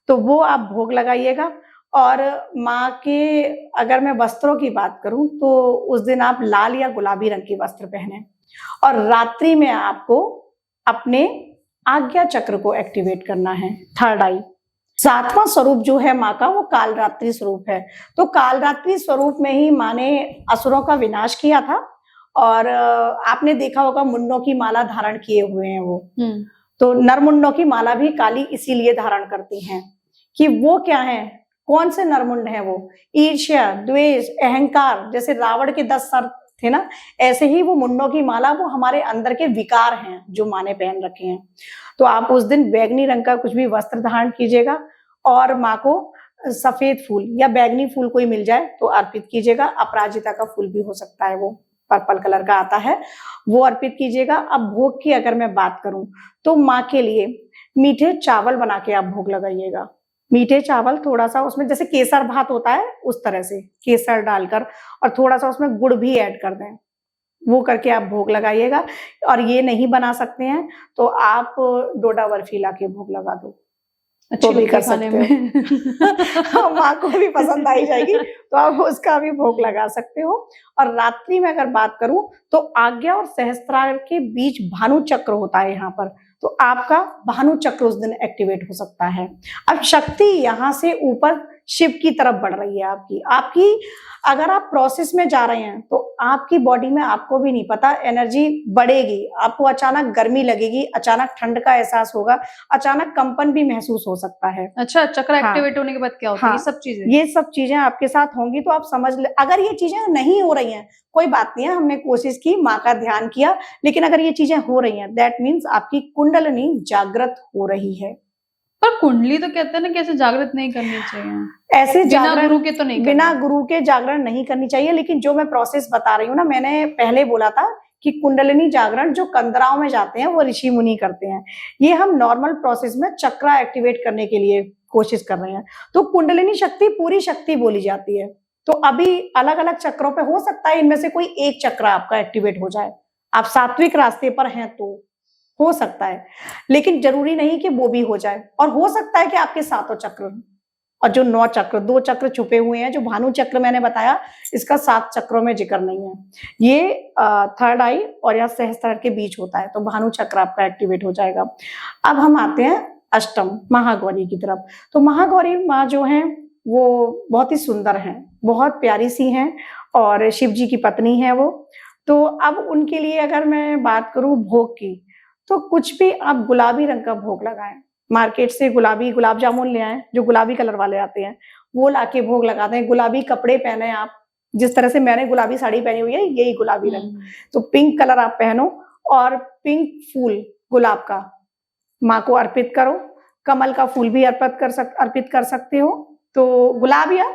तो वो आप भोग लगाइएगा। और माँ के अगर मैं वस्त्रों की बात करूं तो उस दिन आप लाल या गुलाबी रंग के वस्त्र पहने, और रात्रि में आपको अपने आज्ञा चक्र को एक्टिवेट करना है, थर्ड आई। सातवां स्वरूप जो है माँ का वो कालरात्रि स्वरूप है। तो कालरात्रि स्वरूप में ही माँ ने असुरों का विनाश किया था और आपने देखा होगा मुंडों की माला धारण किए हुए हैं वो। तो नरमुंडों की माला भी काली इसीलिए धारण करती हैं कि वो क्या है, कौन से नरमुंड हैं वो, ईर्ष्या, द्वेष, अहंकार, जैसे रावण के 10 सर थे ना, ऐसे ही वो मुंडों की माला वो हमारे अंदर के विकार हैं जो माँ ने पहन रखे हैं। तो आप उस दिन बैगनी रंग का कुछ भी वस्त्र धारण कीजिएगा और माँ को सफेद फूल या बैगनी फूल कोई मिल जाए तो अर्पित कीजिएगा। अपराजिता का फूल भी हो सकता है, वो पर्पल कलर का आता है, वो अर्पित कीजिएगा। अब भोग की अगर मैं बात करूं तो माँ के लिए मीठे चावल बना के आप भोग लगाइएगा। मीठे चावल थोड़ा सा उसमें जैसे केसर भात होता है उस तरह से केसर डालकर और थोड़ा सा उसमें गुड़ भी ऐड कर दें, वो करके आप भोग लगाइएगा। और ये नहीं बना सकते हैं तो आप डोडा बर्फी ला के भोग लगा दो, तो भी कर सकते हो। माँ को भी पसंद आई जाएगी तो आप उसका भी भोग लगा सकते हो। और रात्रि में अगर बात करूं तो आज्ञा और सहस्त्रार के बीच भानु चक्र होता है यहाँ पर, तो आपका भानु चक्र उस दिन एक्टिवेट हो सकता है। अब शक्ति यहाँ से ऊपर शिव की तरफ बढ़ रही है आपकी अगर आप प्रोसेस में जा रहे हैं तो आपकी बॉडी में आपको भी नहीं पता एनर्जी बढ़ेगी, आपको अचानक गर्मी लगेगी, अचानक ठंड का एहसास होगा, अचानक कंपन भी महसूस हो सकता है। अच्छा, चक्र एक्टिवेट होने के बाद क्या होता है? ये सब चीजें आपके साथ होंगी तो आप समझ ले। अगर ये चीजें नहीं हो रही हैं कोई बात नहीं है, हमने कोशिश की, माँ का ध्यान किया, लेकिन अगर ये चीजें हो रही हैं दैट मीन्स आपकी कुंडलिनी जागृत हो रही है। पर कुंडली तो कहते हैं ना कैसे जागृत नहीं करनी चाहिए, ऐसे बिना गुरु के तो नहीं, बिना गुरु के जागरण नहीं करनी चाहिए। लेकिन जो मैं प्रोसेस बता रही हूँ ना, मैंने पहले बोला था कि कुंडलिनी जागरण जो कंदराओं में जाते हैं वो ऋषि मुनि करते हैं, ये हम नॉर्मल प्रोसेस में चक्रा एक्टिवेट करने के लिए कोशिश कर रहे हैं। तो कुंडलिनी शक्ति पूरी शक्ति बोली जाती है। तो अभी अलग अलग चक्रों पे हो सकता है इनमें से कोई एक चक्र आपका एक्टिवेट हो जाए, आप सात्विक रास्ते पर हैं तो हो सकता है, लेकिन जरूरी नहीं कि वो भी हो जाए। और हो सकता है कि आपके 7 चक्र और जो 9 चक्र, 2 चक्र छुपे हुए हैं, जो भानु चक्र मैंने बताया इसका 7 चक्रों में जिक्र नहीं है, ये थर्ड आई और या सहस्त्रार के बीच होता है, तो भानु चक्र आपका एक्टिवेट हो जाएगा। अब हम आते हैं अष्टम महागौरी की तरफ। तो महागौरी माँ जो है वो बहुत ही सुंदर हैं, बहुत प्यारी सी हैं और शिव जी की पत्नी है वो। तो अब उनके लिए अगर मैं बात करूं भोग की, तो कुछ भी आप गुलाबी रंग का भोग लगाएं, मार्केट से गुलाबी गुलाब जामुन ले आए जो गुलाबी कलर वाले आते हैं, वो लाके भोग लगाते हैं। गुलाबी कपड़े पहने आप, जिस तरह से मैंने गुलाबी साड़ी पहनी हुई है यही गुलाबी रंग, तो पिंक कलर आप पहनो और पिंक फूल गुलाब का माँ को अर्पित करो। कमल का फूल भी अर्पित कर सकते हो, तो गुलाब या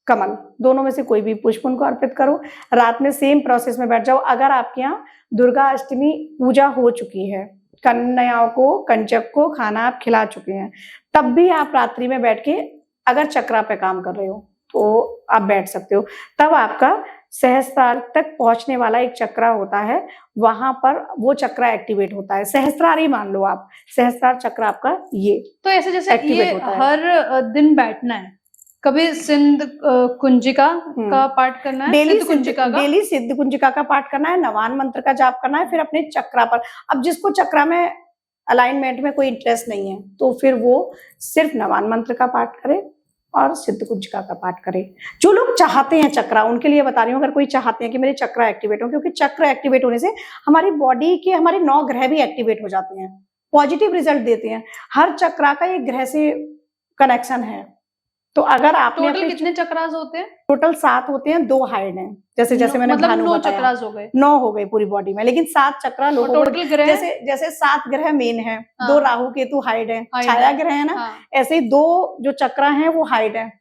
कमल दोनों में से कोई भी पुष्प उनको अर्पित करो। रात में सेम प्रोसेस में बैठ जाओ। अगर आपके यहाँ दुर्गा अष्टमी पूजा हो चुकी है, कन्याओं को कंचक को खाना आप खिला चुके हैं, तब भी आप रात्रि में बैठ के अगर चक्रा पे काम कर रहे हो तो आप बैठ सकते हो। तब आपका सहस्त्रार तक पहुंचने वाला एक चक्रा होता है, वहां पर वो चक्रा एक्टिवेट होता है। सहस्त्रार ही मान लो आप, सहस्त्रार चक्र आपका ये तो ऐसे जैसे ये हर दिन बैठना है, कभी सिद्ध कुंजिका का पाठ करना है, डेली सिद्ध कुंजिका का पाठ करना है, नवान मंत्र का जाप करना है, फिर अपने चक्रा पर। अब जिसको चक्रा में अलाइनमेंट में कोई इंटरेस्ट नहीं है तो फिर वो सिर्फ नवान मंत्र का पाठ करे और सिद्ध कुंजिका का पाठ करे। जो लोग चाहते हैं चक्रा, उनके लिए बता रही हूँ, अगर कोई चाहते हैं कि मेरे चक्रा एक्टिवेट हो, क्योंकि चक्र एक्टिवेट होने से हमारी बॉडी के हमारे 9 ग्रह भी एक्टिवेट हो जाते हैं, पॉजिटिव रिजल्ट देते हैं। हर चक्रा का एक ग्रह से कनेक्शन है। तो अगर आपने टोटल कितने चक्रास होते हैं? टोटल 7 होते हैं, 2 हाइड हैं। जैसे मैंने मतलब 9 चक्रास हो गए, 9 हो गए पूरी बॉडी में, लेकिन 7 चक्रा लोगों को जैसे 7 ग्रह मेन है, 2 राहु केतु हाइड है, छाया ग्रह है ना, ऐसे ही 2 जो चक्रा हैं वो हाइड है,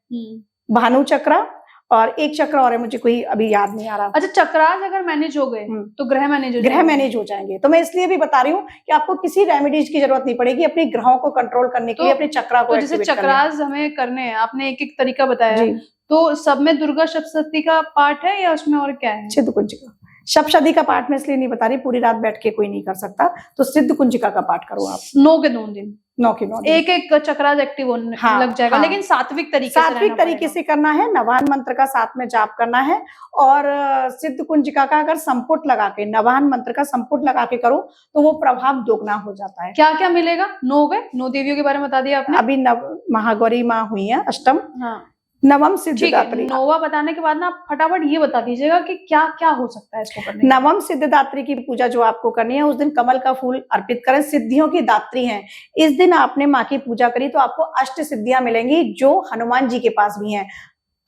भानु चक्रा और एक चक्र और है, मुझे कोई अभी याद नहीं आ रहा। अच्छा, चक्रास अगर मैनेज हो गए तो ग्रह मैनेज हो जाएंगे। तो मैं इसलिए भी बता रही हूँ कि आपको किसी रेमेडीज की जरूरत नहीं पड़ेगी अपने ग्रहों को कंट्रोल करने के लिए, अपने चक्रा को। तो जैसे चक्रास हमें करने हैं, आपने एक एक तरीका बताया, तो सब में दुर्गा सप्तशती का पाठ है या उसमें और क्या है? सिद्ध कुंजिका सप्तशती का पाठ मैं इसलिए नहीं बता रही, पूरी रात बैठ के कोई नहीं कर सकता, तो सिद्ध कुंजिका का पाठ करो आप 9 के 9 दिन। 9 की 9 दिन। एक एक चक्रा एक्टिव होने हाँ, लग जाएगा, हाँ। लेकिन सात्विक तरीके से रहना सात्विक तरीके पड़ेगा। से करना है, नवान मंत्र का साथ में जाप करना है और सिद्ध कुंजिका का अगर संपुट लगा के, नवान मंत्र का संपुट लगा के करो तो वो प्रभाव दोगुना हो जाता है। क्या क्या मिलेगा? 9 हो गए, 9 देवियों के बारे में बता दिया आपने। अभी नव महागौरी माँ हुई है अष्टम, हाँ नवम ठीक है, सिद्धिदात्री। नोवा बताने के बाद ना आप फटाफट ये बता दीजिएगा कि क्या क्या हो सकता है इसको करने के बाद। नवम सिद्धिदात्री की पूजा जो आपको करनी है, उस दिन कमल का फूल अर्पित करें। सिद्धियों की दात्री हैं, इस दिन आपने माँ की पूजा करी तो आपको अष्ट सिद्धियां मिलेंगी जो हनुमान जी के पास भी हैं।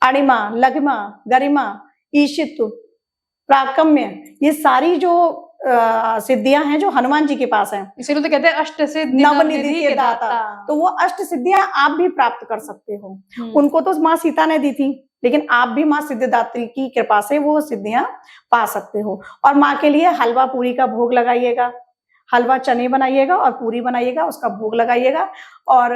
अणिमा, लघिमा, गरिमा, ईशित्व, प्राकम्य, ये सारी जो सिद्धियां हैं जो हनुमान जी के पास हैं। इसीलिए तो कहते हैं अष्ट सिद्धि नवनिधि के दाता, तो वो अष्ट सिद्धियां आप भी प्राप्त कर सकते हो। उनको तो माँ सीता ने दी थी, लेकिन आप भी माँ सिद्धिदात्री की कृपा से वो सिद्धियां पा सकते हो। और माँ के लिए हलवा पूरी का भोग लगाइएगा, हलवा चने बनाइएगा और पूरी बनाइएगा, उसका भोग लगाइएगा और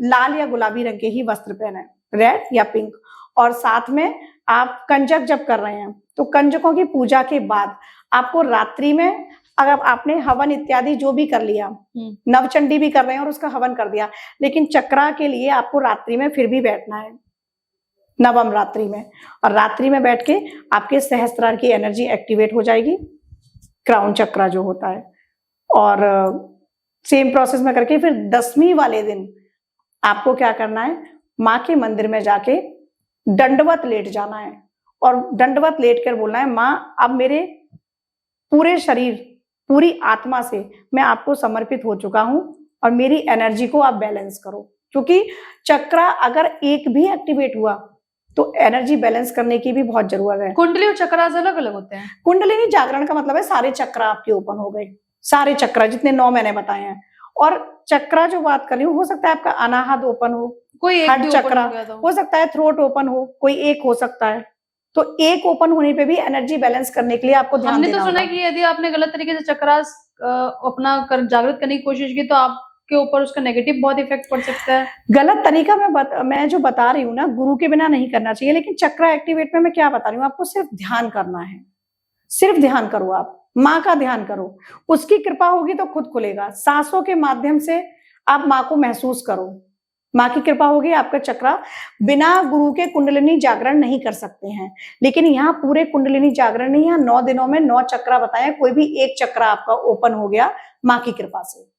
लाल या गुलाबी रंग के ही वस्त्र पहने, रेड या पिंक। और साथ में आप कंजक जब कर रहे हैं तो कंजकों की पूजा के बाद आपको रात्रि में, अगर आपने हवन इत्यादि जो भी कर लिया, नवचंडी भी कर रहे हैं और उसका हवन कर दिया, लेकिन चक्रा के लिए आपको रात्रि में फिर भी बैठना है, नवम रात्रि में। और रात्रि में बैठ के आपके सहस्त्रार की एनर्जी एक्टिवेट हो जाएगी, क्राउन चक्रा जो होता है। और सेम प्रोसेस में करके फिर 10वीं वाले दिन आपको क्या करना है, माँ के मंदिर में जाके दंडवत लेट जाना है और दंडवत लेट कर बोलना है, माँ अब मेरे पूरे शरीर, पूरी आत्मा से मैं आपको समर्पित हो चुका हूं और मेरी एनर्जी को आप बैलेंस करो। क्योंकि चक्रा अगर एक भी एक्टिवेट हुआ तो एनर्जी बैलेंस करने की भी बहुत जरूरत है। कुंडली और चक्रा अलग अलग होते हैं। कुंडलिनी जागरण का मतलब है सारे चक्रा आपके ओपन हो गए, सारे चक्रा जितने 9 मैंने बताए हैं। और चक्रा जो बात कर रही हूँ, हो सकता है आपका अनाहत ओपन हो, कोई एक हार्ट भी चक्रा ओपन हो गया तो। हो सकता है, थ्रोट ओपन हो, कोई एक हो सकता है। तो एक ओपन होने पे भी एनर्जी बैलेंस करने के लिए आपको ध्यान हमने देना तो सुना होगा। है कि यदि आपने गलत तरीके से चक्रा अपना जागृत करने की कोशिश की तो आपके ऊपर उसका नेगेटिव बहुत इफेक्ट पड़ सकता है। गलत तरीका मैं जो बता रही हूँ ना, गुरु के बिना नहीं करना चाहिए। लेकिन चक्रा एक्टिवेट में मैं क्या बता रही हूँ, आपको सिर्फ ध्यान करना है, सिर्फ ध्यान करो, आप माँ का ध्यान करो, उसकी कृपा होगी तो खुद खुलेगा। सांसों के माध्यम से आप माँ को महसूस करो, माँ की कृपा होगी, आपका चक्रा। बिना गुरु के कुंडलिनी जागरण नहीं कर सकते हैं, लेकिन यहाँ पूरे कुंडलिनी जागरण नहीं, यहाँ 9 दिनों में 9 चक्रा बताए, कोई भी एक चक्रा आपका ओपन हो गया माँ की कृपा से,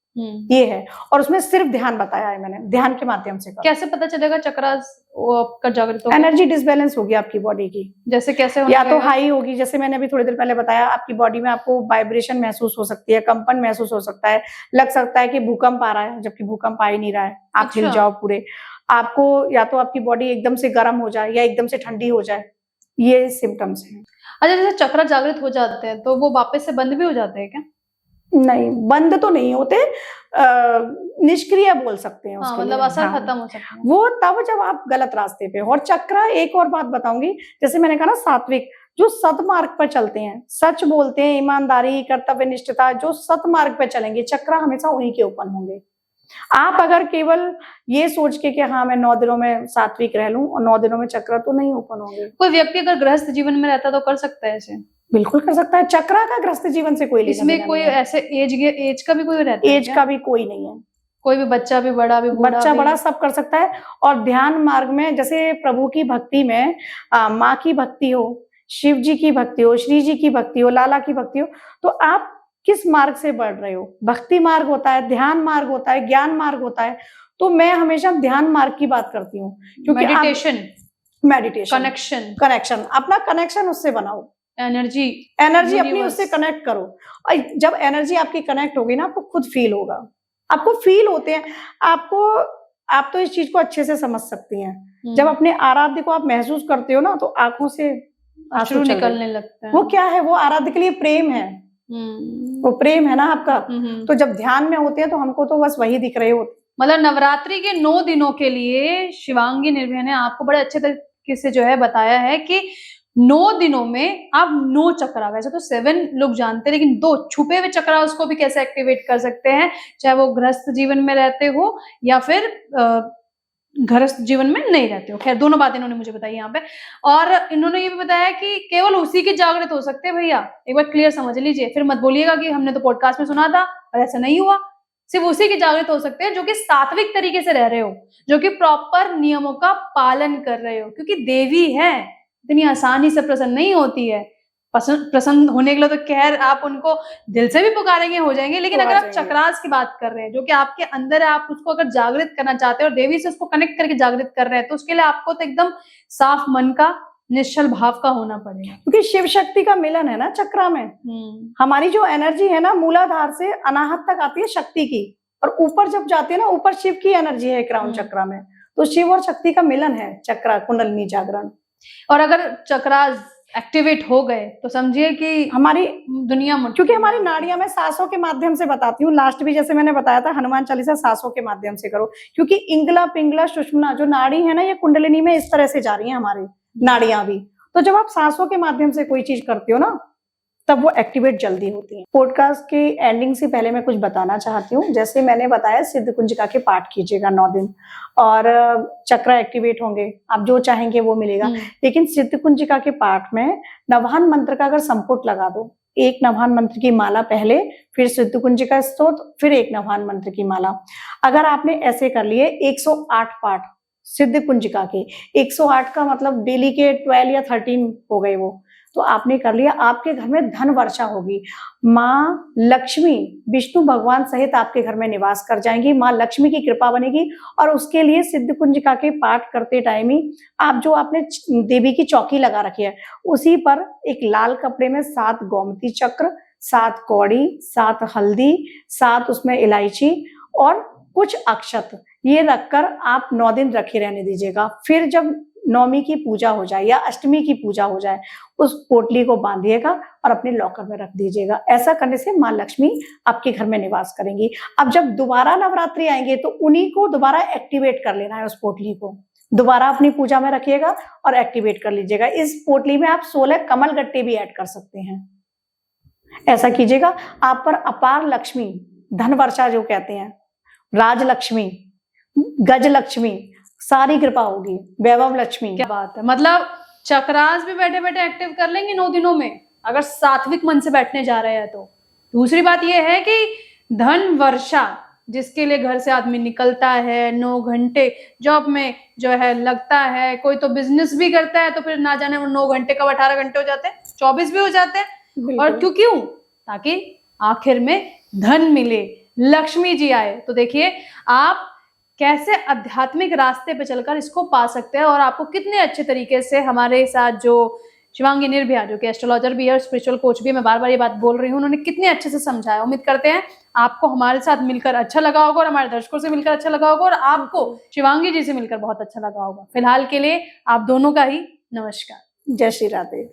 ये है। और उसमें सिर्फ ध्यान बताया है मैंने, ध्यान के माध्यम से करो। कैसे पता चलेगा चक्रा आपका जागृत हो गया? एनर्जी डिसबैलेंस होगी आपकी बॉडी की, जैसे कैसे या तो हाई होगी, जैसे मैंने अभी थोड़ी देर पहले बताया, आपकी बॉडी में आपको वाइब्रेशन महसूस हो सकती है, कंपन महसूस हो सकता है, लग सकता है कि भूकंप आ रहा है, जबकि भूकंप आ ही नहीं रहा है, आप हिल जाओ पूरे। आपको या तो आपकी बॉडी एकदम से गर्म हो जाए या एकदम से ठंडी हो जाए, ये सिम्टम्स हैं। अच्छा, जैसे चक्रा जागृत हो जाते हैं तो वो वापस से बंद भी हो जाते हैं क्या? नहीं, बंद तो नहीं होते, निष्क्रिय बोल सकते हैं उसके मतलब लिए। असर हाँ, खत्म हो सकता है। वो तब जब आप गलत रास्ते पे हो। और चक्रा, एक और बात बताऊंगी, जैसे मैंने कहा ना, सात्विक जो सतमार्ग पर चलते हैं, सच बोलते हैं, ईमानदारी, कर्तव्य निष्ठता, जो सतमार्ग पे चलेंगे, चक्रा हमेशा उन्हीं के ओपन होंगे। आप अगर केवल ये सोच के कि हाँ मैं 9 दिनों में सात्विक रह लूं और 9 दिनों में चक्रा, तो नहीं ओपन होंगे। कोई व्यक्ति अगर गृहस्थ जीवन में रहता तो कर सकता है ऐसे? बिल्कुल कर सकता है। चक्रा का गृहस्थ जीवन से कोई लेना इसमें देना कोई नहीं है। ऐसे एज का भी कोई रहता है एज क्या? का भी कोई नहीं है, कोई भी बच्चा भी, बड़ा भी, बूढ़ा बच्चा भी? बड़ा सब कर सकता है। और ध्यान मार्ग में, जैसे प्रभु की भक्ति में माँ की भक्ति हो, शिव जी की भक्ति हो, श्री जी की भक्ति हो, लाला की भक्ति हो, तो आप किस मार्ग से बढ़ रहे हो? भक्ति मार्ग होता है, ध्यान मार्ग होता है, ज्ञान मार्ग होता है। तो मैं हमेशा ध्यान मार्ग की बात करती हूँ, क्योंकि मेडिटेशन, कनेक्शन, अपना कनेक्शन उससे बनाओ, एनर्जी अपनी उससे कनेक्ट करो। और जब एनर्जी आपकी कनेक्ट होगी ना, आपको खुद फील होगा, आपको फील होते हैं, आप तो इस चीज को अच्छे से समझ सकती हैं। जब अपने आराध्य को आप महसूस करते हो ना, तो आंखों से आंसू निकलने लगता है। वो क्या है? वो आराध्य के लिए प्रेम है, वो प्रेम है ना आपका। तो जब ध्यान में होते हैं तो हमको तो बस वही दिख रहे होते। मतलब नवरात्रि के 9 दिनों के लिए शिवांगी निर्भय ने आपको बड़े अच्छे तरीके से जो है बताया है कि 9 दिनों में आप 9 चक्रा, वैसे तो 7 लोग जानते हैं, लेकिन 2 छुपे हुए चक्रा उसको भी कैसे एक्टिवेट कर सकते हैं, चाहे वो गृहस्थ जीवन में रहते हो या फिर गृहस्थ जीवन में नहीं रहते हो। खैर, दोनों बातें इन्होंने मुझे बताई यहाँ पे। और इन्होंने ये भी बताया कि केवल उसी के जागृत हो सकते हैं। भैया एक बार क्लियर समझ लीजिए, फिर मत बोलिएगा कि हमने तो पॉडकास्ट में सुना था और ऐसा नहीं हुआ। सिर्फ उसी की जागृत हो सकते हैं जो कि सात्विक तरीके से रह रहे हो, जो कि प्रॉपर नियमों का पालन कर रहे हो, क्योंकि देवी है, इतनी आसानी से प्रसन्न नहीं होती है। प्रसन्न होने के लिए तो खैर आप उनको दिल से भी पुकारेंगे हो जाएंगे, लेकिन अगर आप चक्रास की बात कर रहे हैं जो कि आपके अंदर है, आप उसको अगर जागृत करना चाहते हैं और देवी से उसको कनेक्ट करके जागृत कर रहे हैं, तो उसके लिए आपको तो एकदम साफ मन का, निश्चल भाव का होना पड़ेगा, क्योंकि शिव शक्ति का मिलन है ना चक्रा में। हमारी जो एनर्जी है ना मूलाधार से अनाहत तक आती है शक्ति की, और ऊपर जब जाती है ना, ऊपर शिव की एनर्जी है क्राउन चक्रा में, तो शिव और शक्ति का मिलन है चक्रा, कुंडलिनी जागरण। और अगर चक्रा एक्टिवेट हो गए तो समझिए कि हमारी दुनिया, क्योंकि हमारी नाड़ियां मैं सांसों के माध्यम से बताती हूँ, लास्ट भी जैसे मैंने बताया था हनुमान चालीसा सांसों के माध्यम से करो, क्योंकि इंगला पिंगला सुषुम्ना जो नाड़ी है ना, ये कुंडलिनी में इस तरह से जा रही है हमारी नाड़ियां भी। तो जब आप सांसों के माध्यम से कोई चीज करते हो ना, तब वो एक्टिवेट जल्दी होती है। पॉडकास्ट की एंडिंग से पहले मैं कुछ बताना चाहती हूँ। जैसे मैंने बताया, सिद्ध कुंजिका के पाठ कीजिएगा 9 दिन और चक्र एक्टिवेट होंगे, आप जो चाहेंगे वो मिलेगा। लेकिन सिद्ध कुंजिका के पाठ में नवहान मंत्र का अगर संपुट लगा दो, एक नवहान मंत्र की माला पहले, फिर सिद्ध कुंजिका स्तोत्र, फिर एक नवहान मंत्र की माला, अगर आपने ऐसे कर लिए 108 पाठ सिद्ध कुंजिका के, 108 का मतलब डेली के 12 या 13 हो गए वो, तो आपने कर लिया, आपके घर में धन वर्षा होगी। माँ लक्ष्मी विष्णु भगवान सहित आपके घर में निवास कर जाएंगी, माँ लक्ष्मी की कृपा बनेगी। और उसके लिए सिद्ध कुंजिका के पाठ करते टाइम ही आप जो आपने देवी की चौकी लगा रखी है, उसी पर एक लाल कपड़े में 7 गोमती चक्र, 7 कौड़ी, 7 हल्दी, 7 उसमें इलायची और कुछ अक्षत, ये रखकर आप 9 दिन रखे रहने दीजिएगा। फिर जब नवमी की पूजा हो जाए या अष्टमी की पूजा हो जाए, उस पोटली को बांधिएगा और अपने लॉकर में रख दीजिएगा। ऐसा करने से माँ लक्ष्मी आपके घर में निवास करेंगी। अब जब दोबारा नवरात्रि आएंगे तो उन्हीं को दोबारा एक्टिवेट कर लेना है, उस पोटली को दोबारा अपनी पूजा में रखिएगा और एक्टिवेट कर लीजिएगा। इस पोटली में आप 16 कमल गट्टे भी ऐड कर सकते हैं। ऐसा कीजिएगा, आप पर अपार लक्ष्मी, धन वर्षा जो कहते हैं, राज लक्ष्मी, गज लक्ष्मी, सारी कृपा होगी, वैभव लक्ष्मी। क्या बात है, मतलब चक्रास भी बैठे बैठे एक्टिव कर लेंगे 9 दिनों में, अगर सात्विक मन से बैठने जा रहे हैं तो। दूसरी बात यह है कि धन वर्षा, जिसके लिए घर से आदमी निकलता है, 9 घंटे जॉब में जो है लगता है, कोई तो बिजनेस भी करता है, तो फिर ना जाने वो 9 घंटे कब 18 घंटे हो जाते हैं, 24 भी हो जाते हैं। और क्यों? ताकि आखिर में धन मिले, लक्ष्मी जी आए। तो देखिए आप कैसे आध्यात्मिक रास्ते पे चलकर इसको पा सकते हैं, और आपको कितने अच्छे तरीके से हमारे साथ जो शिवांगी निर्भया, जो कि एस्ट्रोलॉजर भी है और स्पिरिचुअल कोच भी है, मैं बार बार ये बात बोल रही हूँ, उन्होंने कितने अच्छे से समझाया। उम्मीद करते हैं आपको हमारे साथ मिलकर अच्छा लगा होगा और हमारे दर्शकों से मिलकर अच्छा लगा होगा और आपको शिवांगी जी से मिलकर बहुत अच्छा लगा होगा। फिलहाल के लिए आप दोनों का ही नमस्कार। जय श्री राधे।